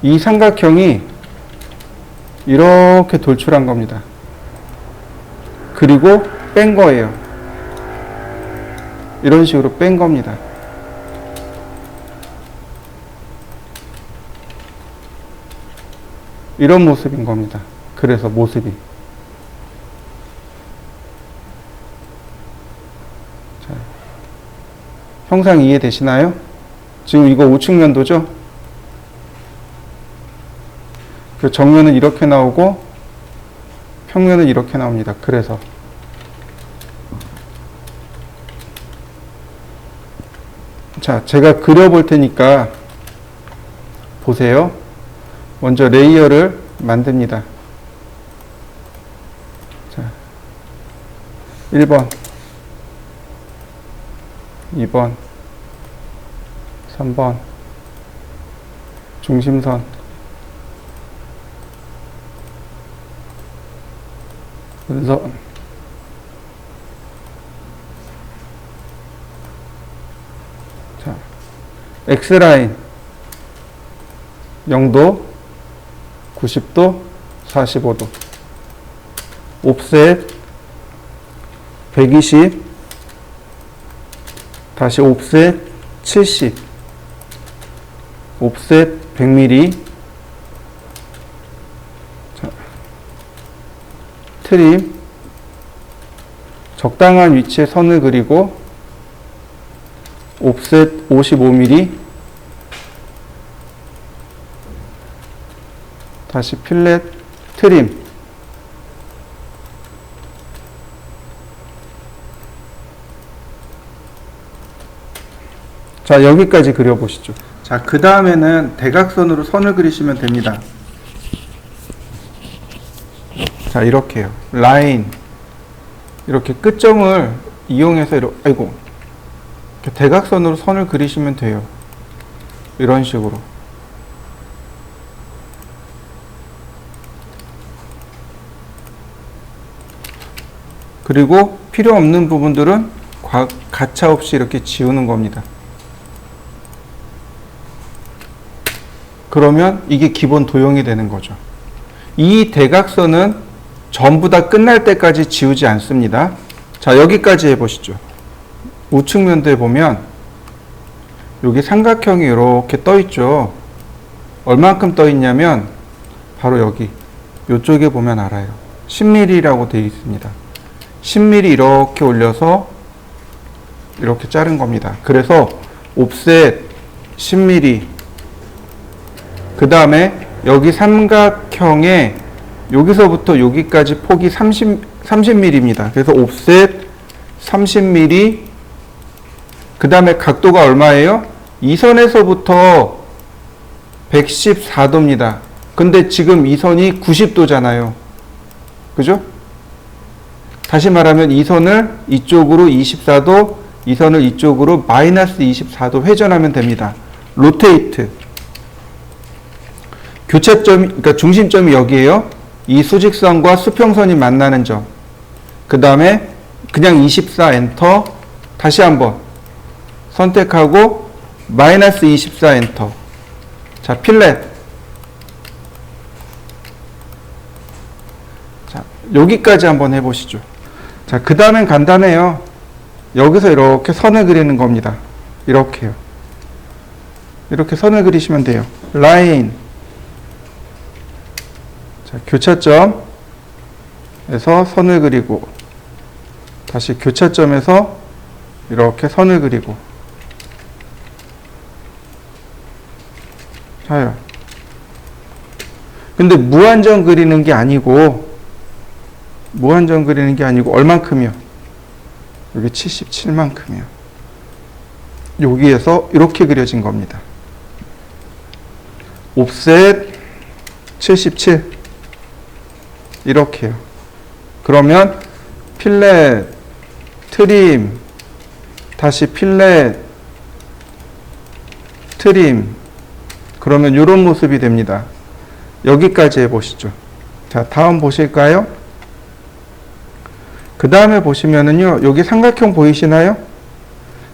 이 삼각형이 이렇게 돌출한 겁니다. 그리고 뺀 거예요. 이런 식으로 뺀 겁니다. 이런 모습인 겁니다. 그래서 모습이. 자, 형상 이해되시나요? 지금 이거 우측면도죠? 그 정면은 이렇게 나오고 평면은 이렇게 나옵니다. 그래서 자, 제가 그려볼 테니까 보세요. 먼저 레이어를 만듭니다. 자, 1번, 2번, 3번, 중심선, 분선, 자, X라인 0도, 90도, 45도, 옵셋 120, 다시 옵셋 70, 옵셋 100mm, 자, 트림, 적당한 위치에 선을 그리고 옵셋 55mm, 다시 필렛, 트림. 자, 여기까지 그려보시죠. 자, 그 다음에는 대각선으로 선을 그리시면 됩니다. 자, 이렇게요. 라인. 이렇게 끝점을 이용해서, 이렇게 대각선으로 선을 그리시면 돼요. 이런 식으로. 그리고 필요 없는 부분들은 가차없이 이렇게 지우는 겁니다. 그러면 이게 기본 도형이 되는 거죠. 이 대각선은 전부 다 끝날 때까지 지우지 않습니다. 자, 여기까지 해보시죠. 우측면도에 보면 여기 삼각형이 이렇게 떠 있죠. 얼만큼 떠 있냐면 바로 여기 이쪽에 보면 알아요. 10mm라고 되어 있습니다. 10mm 이렇게 올려서 이렇게 자른 겁니다. 그래서 옵셋 10mm, 그 다음에 여기 삼각형에 여기서부터 여기까지 폭이 30mm입니다. 그래서 옵셋 30mm, 그 다음에 각도가 얼마예요? 이 선에서부터 114도입니다. 근데 지금 이 선이 90도잖아요. 그죠? 다시 말하면 이 선을 이쪽으로 24도, 이 선을 이쪽으로 마이너스 24도 회전하면 됩니다. 로테이트. 교차점, 그러니까 중심점이 여기에요. 이 수직선과 수평선이 만나는 점. 그 다음에 그냥 24 엔터. 다시 한번 선택하고 마이너스 24 엔터. 자, 필렛. 자, 여기까지 한번 해보시죠. 자, 그 다음엔 간단해요. 여기서 이렇게 선을 그리는 겁니다. 이렇게요. 이렇게 선을 그리시면 돼요. 라인. 자, 교차점에서 선을 그리고 다시 교차점에서 이렇게 선을 그리고 자요. 근데 무한정 그리는 게 아니고 얼만큼이요? 여기 77만큼이요. 여기에서 이렇게 그려진 겁니다. 옵셋 77 이렇게요. 그러면 필렛, 트림, 다시 필렛, 트림, 그러면 이런 모습이 됩니다. 여기까지 해보시죠. 자, 다음 보실까요? 그 다음에 보시면은요, 여기 삼각형 보이시나요?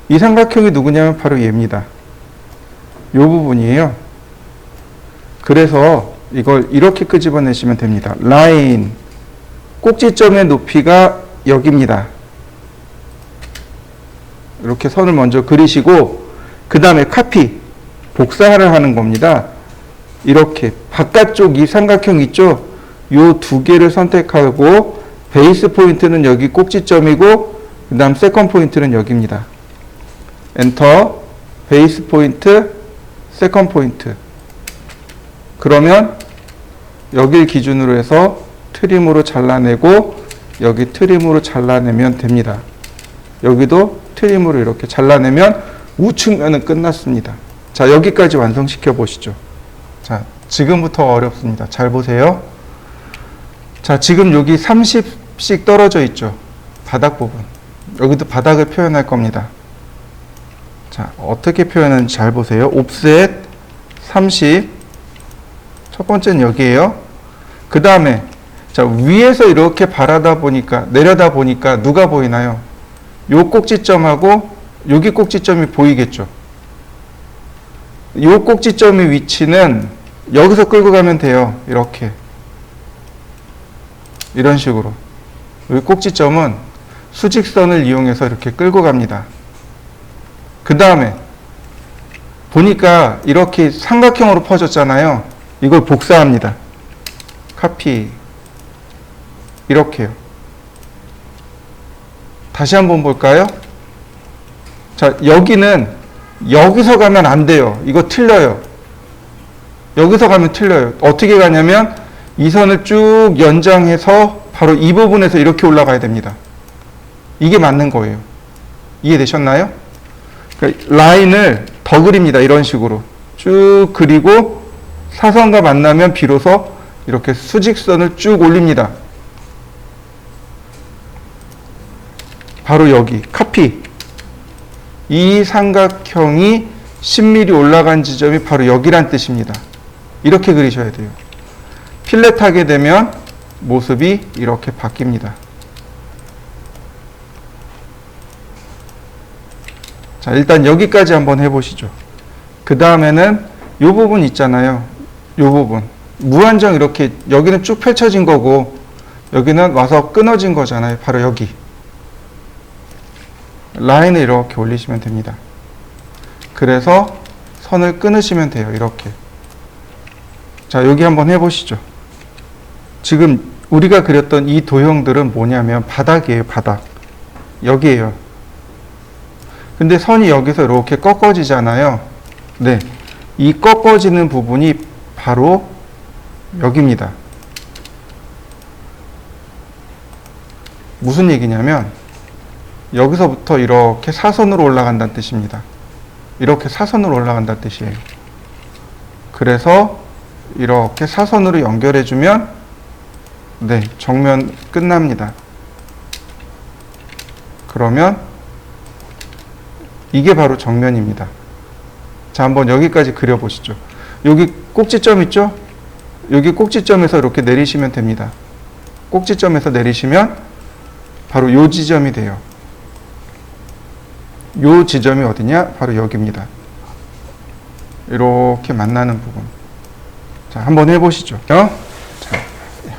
이 삼각형이 누구냐면 바로 얘입니다. 이 부분이에요. 그래서 이걸 이렇게 끄집어내시면 됩니다. 라인, 꼭지점의 높이가 여기입니다. 이렇게 선을 먼저 그리시고 그 다음에 카피, 복사를 하는 겁니다. 이렇게 바깥쪽 이 삼각형 있죠? 요 두 개를 선택하고 베이스 포인트는 여기 꼭지점이고 그 다음 세컨 포인트는 여기입니다. 엔터, 베이스 포인트, 세컨 포인트. 그러면 여길 기준으로 해서 트림으로 잘라내고 여기 트림으로 잘라내면 됩니다. 여기도 트림으로 이렇게 잘라내면 우측면은 끝났습니다. 자, 여기까지 완성시켜 보시죠. 자, 지금부터 어렵습니다. 잘 보세요. 자, 지금 여기 30씩 떨어져 있죠. 바닥 부분. 여기도 바닥을 표현할 겁니다. 자, 어떻게 표현하는지 잘 보세요. 옵셋 30. 첫 번째는 여기에요. 그 다음에 자, 위에서 이렇게 바라다 보니까 내려다 보니까 누가 보이나요? 요 꼭지점하고 여기 꼭지점이 보이겠죠. 요 꼭지점의 위치는 여기서 끌고 가면 돼요. 이렇게. 이런 식으로. 이 꼭지점은 수직선을 이용해서 이렇게 끌고 갑니다. 그 다음에 보니까 이렇게 삼각형으로 퍼졌잖아요. 이걸 복사합니다. 카피. 이렇게요. 다시 한번 볼까요? 자, 여기는 여기서 가면 안 돼요. 이거 틀려요. 여기서 가면 틀려요. 어떻게 가냐면 이 선을 쭉 연장해서 바로 이 부분에서 이렇게 올라가야 됩니다. 이게 맞는 거예요. 이해되셨나요? 그러니까 라인을 더 그립니다. 이런 식으로 쭉 그리고 사선과 만나면 비로소 이렇게 수직선을 쭉 올립니다. 바로 여기 카피. 이 삼각형이 10mm 올라간 지점이 바로 여기란 뜻입니다. 이렇게 그리셔야 돼요. 필렛 하게 되면 모습이 이렇게 바뀝니다. 자, 일단 여기까지 한번 해보시죠. 그 다음에는 이 부분 있잖아요. 이 부분. 무한정 이렇게 여기는 쭉 펼쳐진 거고 여기는 와서 끊어진 거잖아요. 바로 여기. 라인을 이렇게 올리시면 됩니다. 그래서 선을 끊으시면 돼요. 이렇게. 자, 여기 한번 해보시죠. 지금 우리가 그렸던 이 도형들은 뭐냐면 바닥이에요. 바닥. 여기에요. 근데 선이 여기서 이렇게 꺾어지잖아요. 네. 이 꺾어지는 부분이 바로 여기입니다. 무슨 얘기냐면 여기서부터 이렇게 사선으로 올라간다는 뜻입니다. 이렇게 사선으로 올라간다는 뜻이에요. 그래서 이렇게 사선으로 연결해주면 네, 정면 끝납니다. 그러면 이게 바로 정면입니다. 자, 한번 여기까지 그려보시죠. 여기 꼭지점 있죠? 여기 꼭지점에서 이렇게 내리시면 됩니다. 꼭지점에서 내리시면 바로 요 지점이 돼요. 요 지점이 어디냐? 바로 여기입니다. 이렇게 만나는 부분. 자, 한번 해보시죠. 자,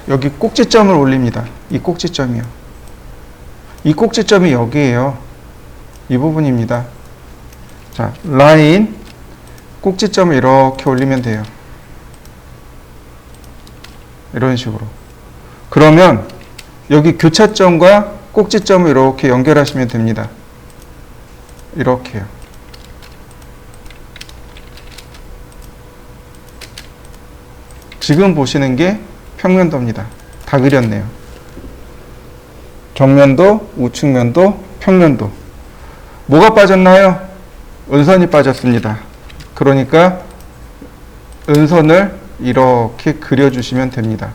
여기 꼭지점을 올립니다. 이 꼭지점이요. 이 꼭지점이 여기에요. 이 부분입니다. 자, 라인, 꼭지점을 이렇게 올리면 돼요. 이런 식으로. 그러면 여기 교차점과 꼭지점을 이렇게 연결하시면 됩니다. 이렇게요. 지금 보시는 게 평면도입니다. 다 그렸네요. 정면도, 우측면도, 평면도. 뭐가 빠졌나요? 은선이 빠졌습니다. 그러니까 은선을 이렇게 그려주시면 됩니다.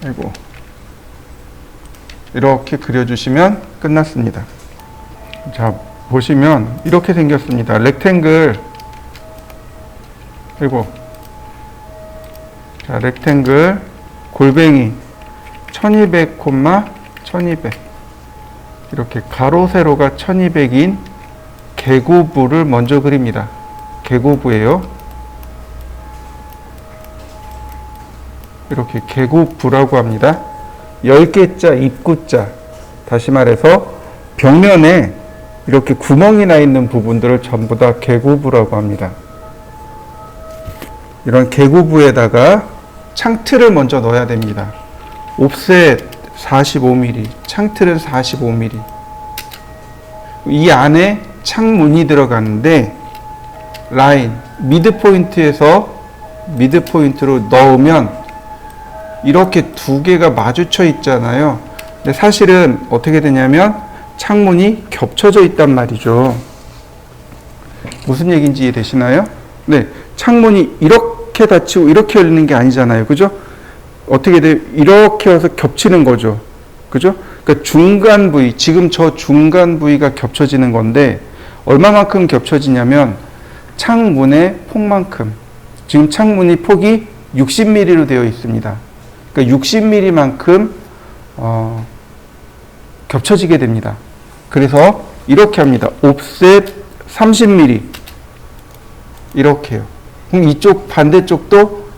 아이고. 이렇게 그려주시면 끝났습니다. 자, 보시면 이렇게 생겼습니다. 렉탱글. 그리고 자, 렉탱글 골뱅이 1200, 1200 이렇게 가로 세로가 1200인 계고부를 먼저 그립니다. 계고부예요. 이렇게 계고부라고 합니다. 10개자 입구자, 다시 말해서 벽면에 이렇게 구멍이 나 있는 부분들을 전부 다 계고부라고 합니다. 이런 계고부에다가 창틀을 먼저 넣어야 됩니다. 옵셋 45mm, 창틀은 45mm. 이 안에 창문이 들어가는데 라인, 미드포인트에서 미드포인트로 넣으면 이렇게 두 개가 마주쳐 있잖아요. 근데 사실은 어떻게 되냐면 창문이 겹쳐져 있단 말이죠. 무슨 얘기인지 이해되시나요? 네, 창문이 이렇게 닫히고 이렇게 열리는 게 아니잖아요. 그죠? 어떻게 돼요? 이렇게 와서 겹치는 거죠. 그죠? 그러니까 중간 부위, 지금 저 중간 부위가 겹쳐지는 건데 얼마만큼 겹쳐지냐면 창문의 폭만큼. 지금 창문이 폭이 60mm로 되어 있습니다. 그러니까 60mm만큼 겹쳐지게 됩니다. 그래서 이렇게 합니다. 옵셋 30mm 이렇게요. 그럼 이쪽 반대쪽도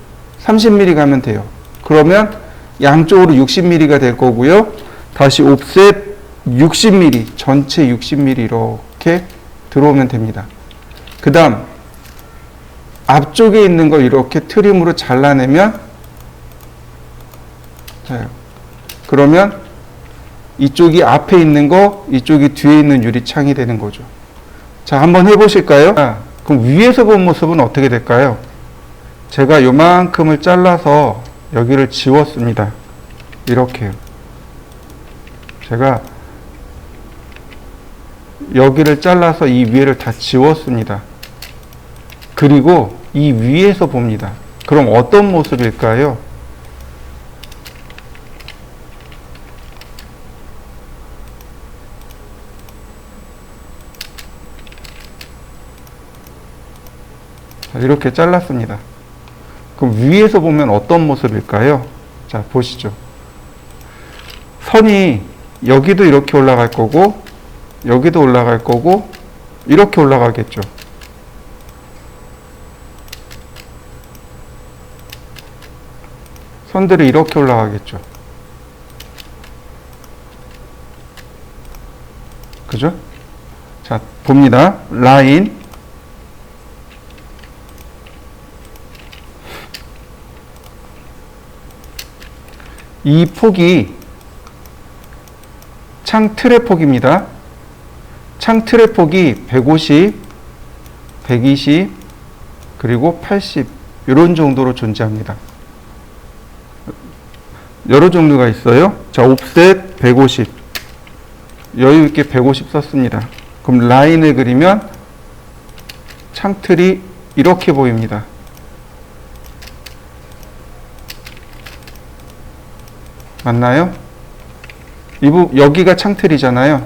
30mm 가면 돼요. 그러면 양쪽으로 60mm가 될 거고요. 다시 옵셋 60mm, 전체 60mm 이렇게 들어오면 됩니다. 그 다음 앞쪽에 있는 거 이렇게 트림으로 잘라내면 그러면 이쪽이 앞에 있는 거, 이쪽이 뒤에 있는 유리창이 되는 거죠. 자, 한번 해보실까요? 그럼 위에서 본 모습은 어떻게 될까요? 제가 요만큼을 잘라서 여기를 지웠습니다. 이렇게요. 제가 여기를 잘라서 이 위에를 다 지웠습니다. 그리고 이 위에서 봅니다. 그럼 어떤 모습일까요? 이렇게 잘랐습니다. 그럼 위에서 보면 어떤 모습일까요? 자, 보시죠. 선이 여기도 이렇게 올라갈 거고 여기도 올라갈 거고 이렇게 올라가겠죠. 선들이 이렇게 올라가겠죠. 그죠? 자, 봅니다. 라인 이 폭이 창틀의 폭입니다. 창틀의 폭이 150, 120, 그리고 80 이런 정도로 존재합니다. 여러 종류가 있어요. 자, 옵셋 150 여유 있게 150 썼습니다. 그럼 라인을 그리면 창틀이 이렇게 보입니다. 맞나요? 여기가 창틀이잖아요.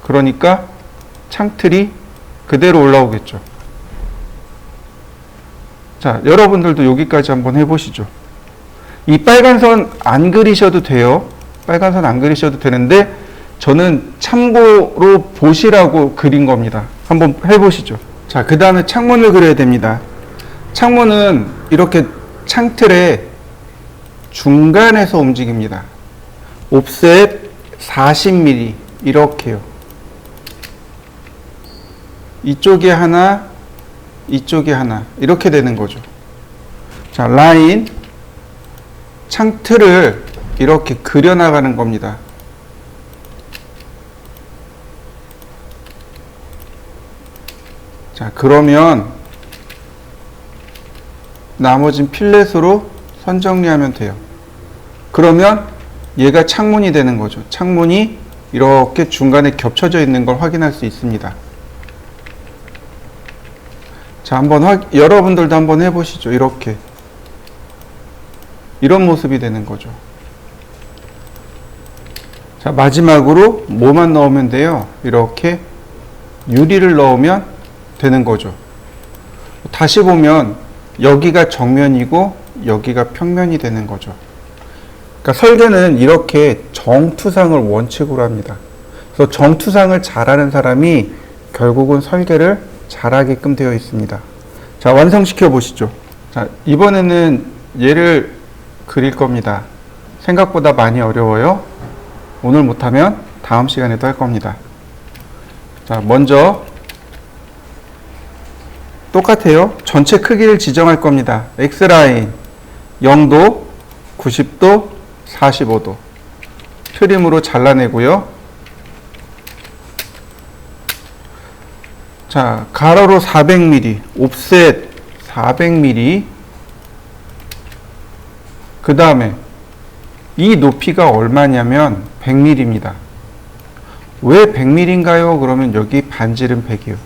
그러니까 창틀이 그대로 올라오겠죠. 자, 여러분들도 여기까지 한번 해보시죠. 이 빨간 선 안 그리셔도 돼요. 빨간 선 안 그리셔도 되는데 저는 참고로 보시라고 그린 겁니다. 한번 해보시죠. 자, 그 다음에 창문을 그려야 됩니다. 창문은 이렇게 창틀의 중간에서 움직입니다. 옵셋 40mm 이렇게요. 이쪽에 하나, 이쪽에 하나 이렇게 되는 거죠. 자, 라인 창틀을 이렇게 그려나가는 겁니다. 자, 그러면 나머진 필렛으로 선 정리하면 돼요. 그러면 얘가 창문이 되는 거죠. 창문이 이렇게 중간에 겹쳐져 있는 걸 확인할 수 있습니다. 자, 여러분들도 한번 해보시죠. 이렇게. 이런 모습이 되는 거죠. 자, 마지막으로 뭐만 넣으면 돼요? 이렇게 유리를 넣으면 되는 거죠. 다시 보면 여기가 정면이고 여기가 평면이 되는 거죠. 그러니까 설계는 이렇게 정투상을 원칙으로 합니다. 그래서 정투상을 잘하는 사람이 결국은 설계를 잘하게끔 되어 있습니다. 자, 완성시켜 보시죠. 자, 이번에는 얘를 그릴 겁니다. 생각보다 많이 어려워요. 오늘 못하면 다음 시간에도 할 겁니다. 자, 먼저 똑같아요. 전체 크기를 지정할 겁니다. X라인 0도, 90도, 45도 트림으로 잘라내고요. 자, 가로로 400mm, 옵셋 400mm. 그 다음에 이 높이가 얼마냐면 100mm입니다. 왜 100mm인가요? 그러면 여기 반지름 100이요.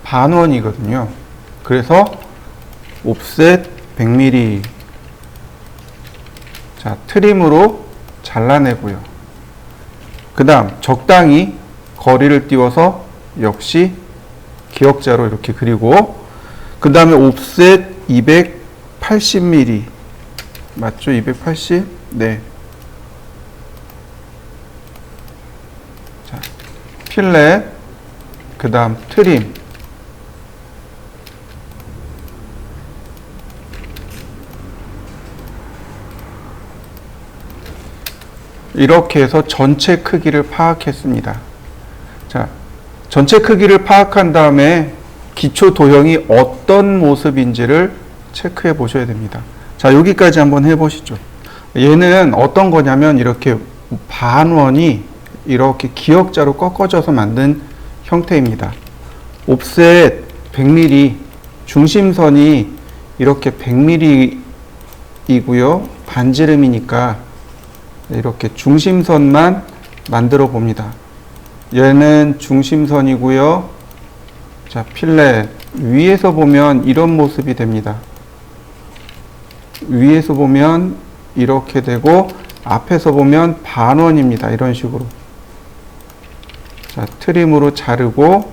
반원이거든요. 그래서 옵셋 100mm. 자, 트림으로 잘라내고요. 그 다음 적당히 거리를 띄워서 역시 기역자로 이렇게 그리고, 그 다음에 옵셋 280mm. 맞죠? 280? 네. 자, 필렛, 그 다음 트림. 이렇게 해서 전체 크기를 파악했습니다. 자, 전체 크기를 파악한 다음에 기초 도형이 어떤 모습인지를 체크해 보셔야 됩니다. 자, 여기까지 한번 해보시죠. 얘는 어떤 거냐면 이렇게 반원이 이렇게 기역자로 꺾어져서 만든 형태입니다. 옵셋 100mm, 중심선이 이렇게 100mm이고요. 반지름이니까 이렇게 중심선만 만들어 봅니다. 얘는 중심선이고요. 자, 필렛 위에서 보면 이런 모습이 됩니다. 위에서 보면 이렇게 되고 앞에서 보면 반원입니다. 이런 식으로. 자, 트림으로 자르고,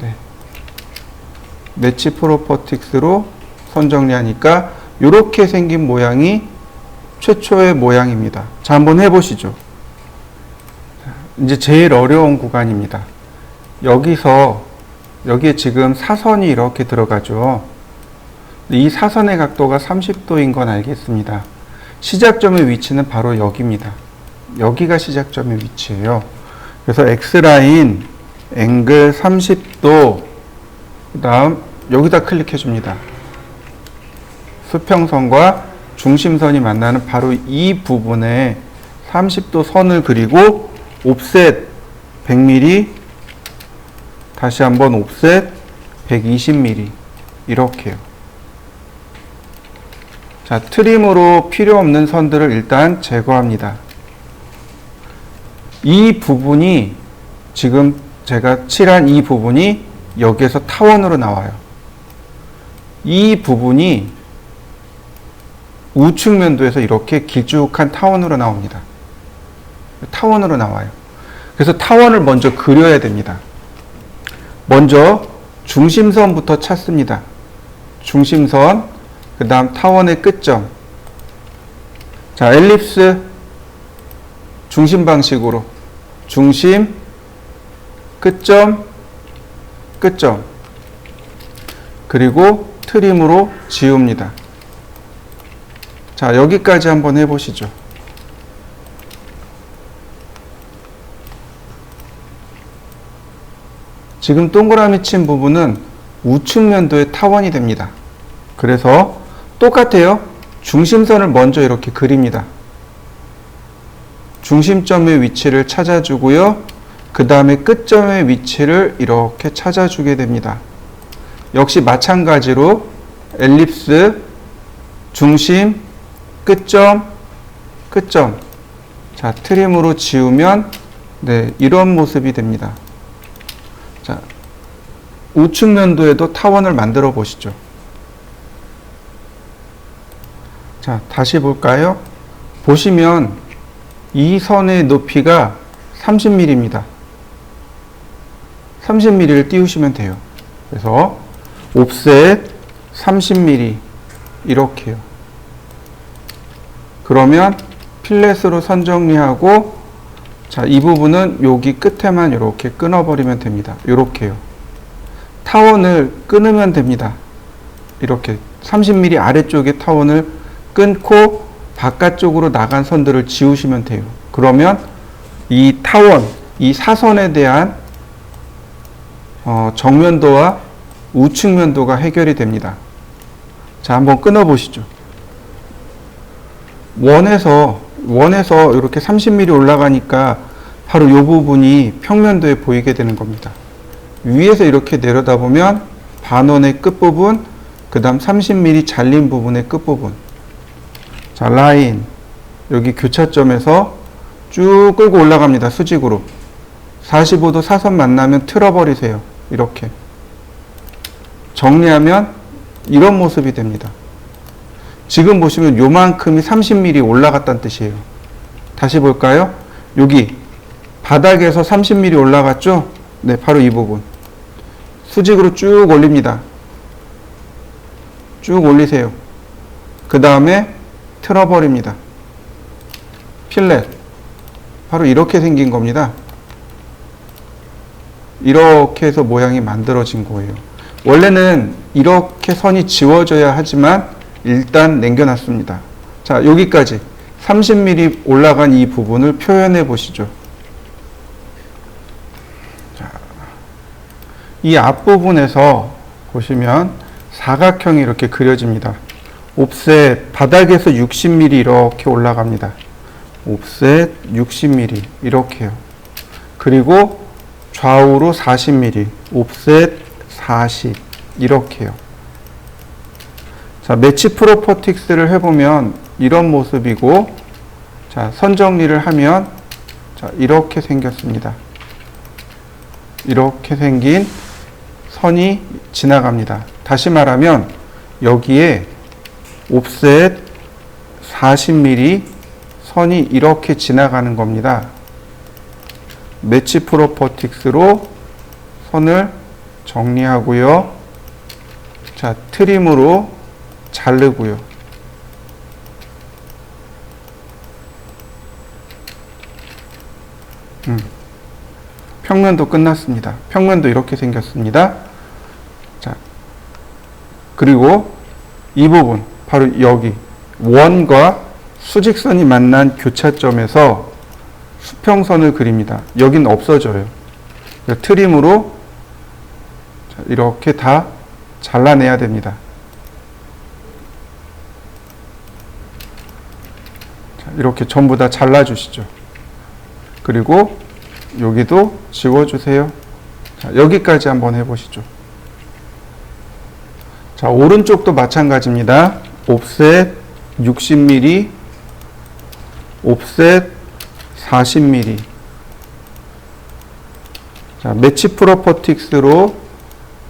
네, 매치 프로퍼틱스로 선 정리하니까 이렇게 생긴 모양이 최초의 모양입니다. 자, 한번 해보시죠. 이제 제일 어려운 구간입니다. 여기에 지금 사선이 이렇게 들어가죠. 이 사선의 각도가 30도인 건 알겠습니다. 시작점의 위치는 바로 여기입니다. 여기가 시작점의 위치예요. 그래서 X라인 앵글 30도, 그 다음 여기다 클릭해 줍니다. 수평선과 중심선이 만나는 바로 이 부분에 30도 선을 그리고 옵셋 100mm, 다시 한번 옵셋 120mm, 이렇게요. 자, 트림으로 필요 없는 선들을 일단 제거합니다. 이 부분이, 지금 제가 칠한 이 부분이 여기에서 타원으로 나와요. 이 부분이 우측 면도에서 이렇게 길쭉한 타원으로 나옵니다. 타원으로 나와요. 그래서 타원을 먼저 그려야 됩니다. 먼저 중심선부터 찾습니다. 중심선, 그 다음 타원의 끝점. 자, 엘립스 중심 방식으로 중심, 끝점, 끝점, 그리고 트림으로 지웁니다. 자, 여기까지 한번 해보시죠. 지금 동그라미 친 부분은 우측 면도의 타원이 됩니다. 그래서 똑같아요. 중심선을 먼저 이렇게 그립니다. 중심점의 위치를 찾아주고요. 그 다음에 끝점의 위치를 이렇게 찾아주게 됩니다. 역시 마찬가지로 엘립스, 중심, 끝점, 끝점. 자, 트림으로 지우면 네, 이런 모습이 됩니다. 자, 우측 면도에도 타원을 만들어 보시죠. 자, 다시 볼까요? 보시면 이 선의 높이가 30mm입니다. 30mm를 띄우시면 돼요. 그래서 옵셋 30mm 이렇게요. 그러면 필렛으로 선 정리하고, 자, 이 부분은 여기 끝에만 이렇게 끊어버리면 됩니다. 이렇게요. 타원을 끊으면 됩니다. 이렇게 30mm 아래쪽에 타원을 끊고 바깥쪽으로 나간 선들을 지우시면 돼요. 그러면 이 타원, 이 사선에 대한 정면도와 우측 면도가 해결이 됩니다. 자, 한번 끊어 보시죠. 원에서 이렇게 30mm 올라가니까 바로 이 부분이 평면도에 보이게 되는 겁니다. 위에서 이렇게 내려다보면 반원의 끝부분, 그 다음 30mm 잘린 부분의 끝부분. 자, 라인, 여기 교차점에서 쭉 끌고 올라갑니다. 수직으로. 45도 사선 만나면 틀어버리세요. 이렇게. 정리하면 이런 모습이 됩니다. 지금 보시면 요만큼이 30mm 올라갔다는 뜻이에요. 다시 볼까요? 여기 바닥에서 30mm 올라갔죠? 네, 바로 이 부분. 수직으로 쭉 올립니다. 쭉 올리세요. 그 다음에 틀어버립니다. 필렛. 바로 이렇게 생긴 겁니다. 이렇게 해서 모양이 만들어진 거예요. 원래는 이렇게 선이 지워져야 하지만 일단 남겨놨습니다. 자, 여기까지 30mm 올라간 이 부분을 표현해 보시죠. 자, 이 앞부분에서 보시면 사각형이 이렇게 그려집니다. 옵셋 바닥에서 60mm 이렇게 올라갑니다. 옵셋 60mm 이렇게요. 그리고 좌우로 40mm, 옵셋 40 이렇게요. 자, 매치 프로퍼틱스를 해보면 이런 모습이고, 자, 선 정리를 하면 자, 이렇게 생겼습니다. 이렇게 생긴 선이 지나갑니다. 다시 말하면 여기에 옵셋 40mm 선이 이렇게 지나가는 겁니다. 매치 프로퍼틱스로 선을 정리하고요. 자, 트림으로 자르고요. 평면도 끝났습니다. 평면도 이렇게 생겼습니다. 자, 그리고 이 부분, 바로 여기 원과 수직선이 만난 교차점에서 수평선을 그립니다. 여긴 없어져요. 트림으로 이렇게 다 잘라내야 됩니다. 자, 이렇게 전부 다 잘라주시죠. 그리고 여기도 지워주세요. 자, 여기까지 한번 해보시죠. 자, 오른쪽도 마찬가지입니다. 옵셋 60mm, 옵셋 40mm. 자, 매치 프로퍼틱스로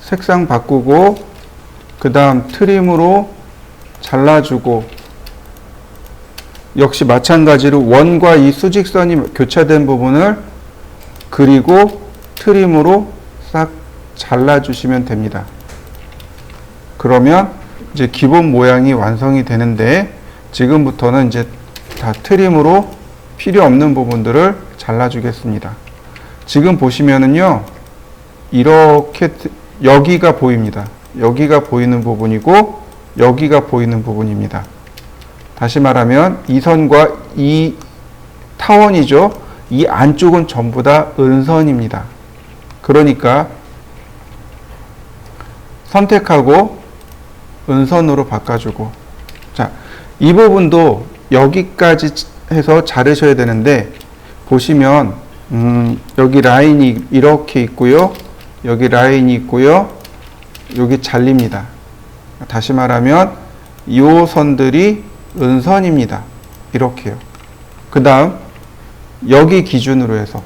색상 바꾸고, 그 다음 트림으로 잘라주고, 역시 마찬가지로 원과 이 수직선이 교차된 부분을 그리고 트림으로 싹 잘라주시면 됩니다. 그러면 이제 기본 모양이 완성이 되는데, 지금부터는 이제 다 트림으로 필요 없는 부분들을 잘라주겠습니다. 지금 보시면은요, 이렇게 여기가 보입니다. 여기가 보이는 부분이고 여기가 보이는 부분입니다. 다시 말하면 이 선과 이 타원이죠. 이 안쪽은 전부 다 은선입니다. 그러니까 선택하고 은선으로 바꿔주고, 자, 이 부분도 여기까지 해서 자르셔야 되는데, 보시면 여기 라인이 이렇게 있고요, 여기 라인이 있고요, 여기 잘립니다. 다시 말하면 이 선들이 은선입니다. 이렇게요. 그 다음 여기 기준으로 해서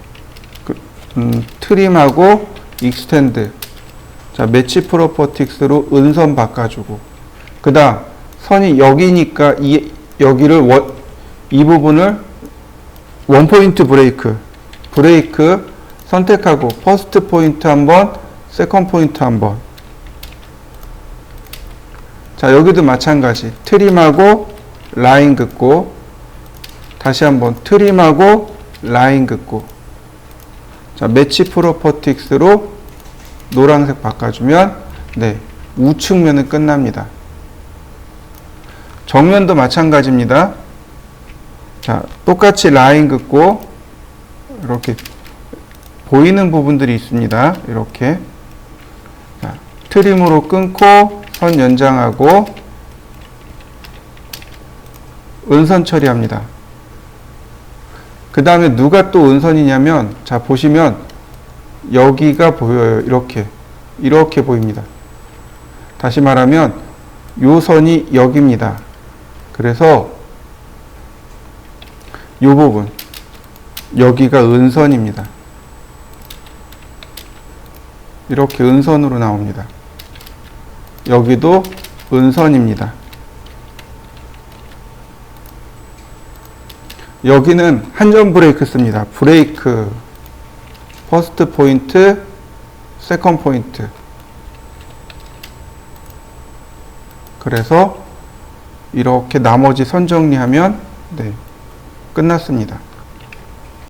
트림하고 익스텐드, 자 매치 프로퍼틱스로 은선 바꿔주고, 그 다음 선이 여기니까 여기를 이 부분을 원포인트 브레이크 선택하고 퍼스트 포인트 한번, 세컨 포인트 한번. 자 여기도 마찬가지 트림하고 라인 긋고, 다시 한번 트림하고 라인 긋고, 자 매치 프로퍼틱스로 노란색 바꿔주면 네 우측면은 끝납니다. 정면도 마찬가지입니다. 자 똑같이 라인 긋고, 이렇게 보이는 부분들이 있습니다. 이렇게 자, 트림으로 끊고 선 연장하고 은선 처리합니다. 그 다음에 누가 또 은선이냐면, 자 보시면 여기가 보여요. 이렇게 보입니다. 다시 말하면 요 선이 여기입니다. 그래서 요 부분 여기가 은선입니다. 이렇게 은선으로 나옵니다. 여기도 은선입니다. 여기는 한전 브레이크 씁니다. 브레이크 퍼스트 포인트, 세컨 포인트. 그래서 이렇게 나머지 선 정리하면 네, 끝났습니다.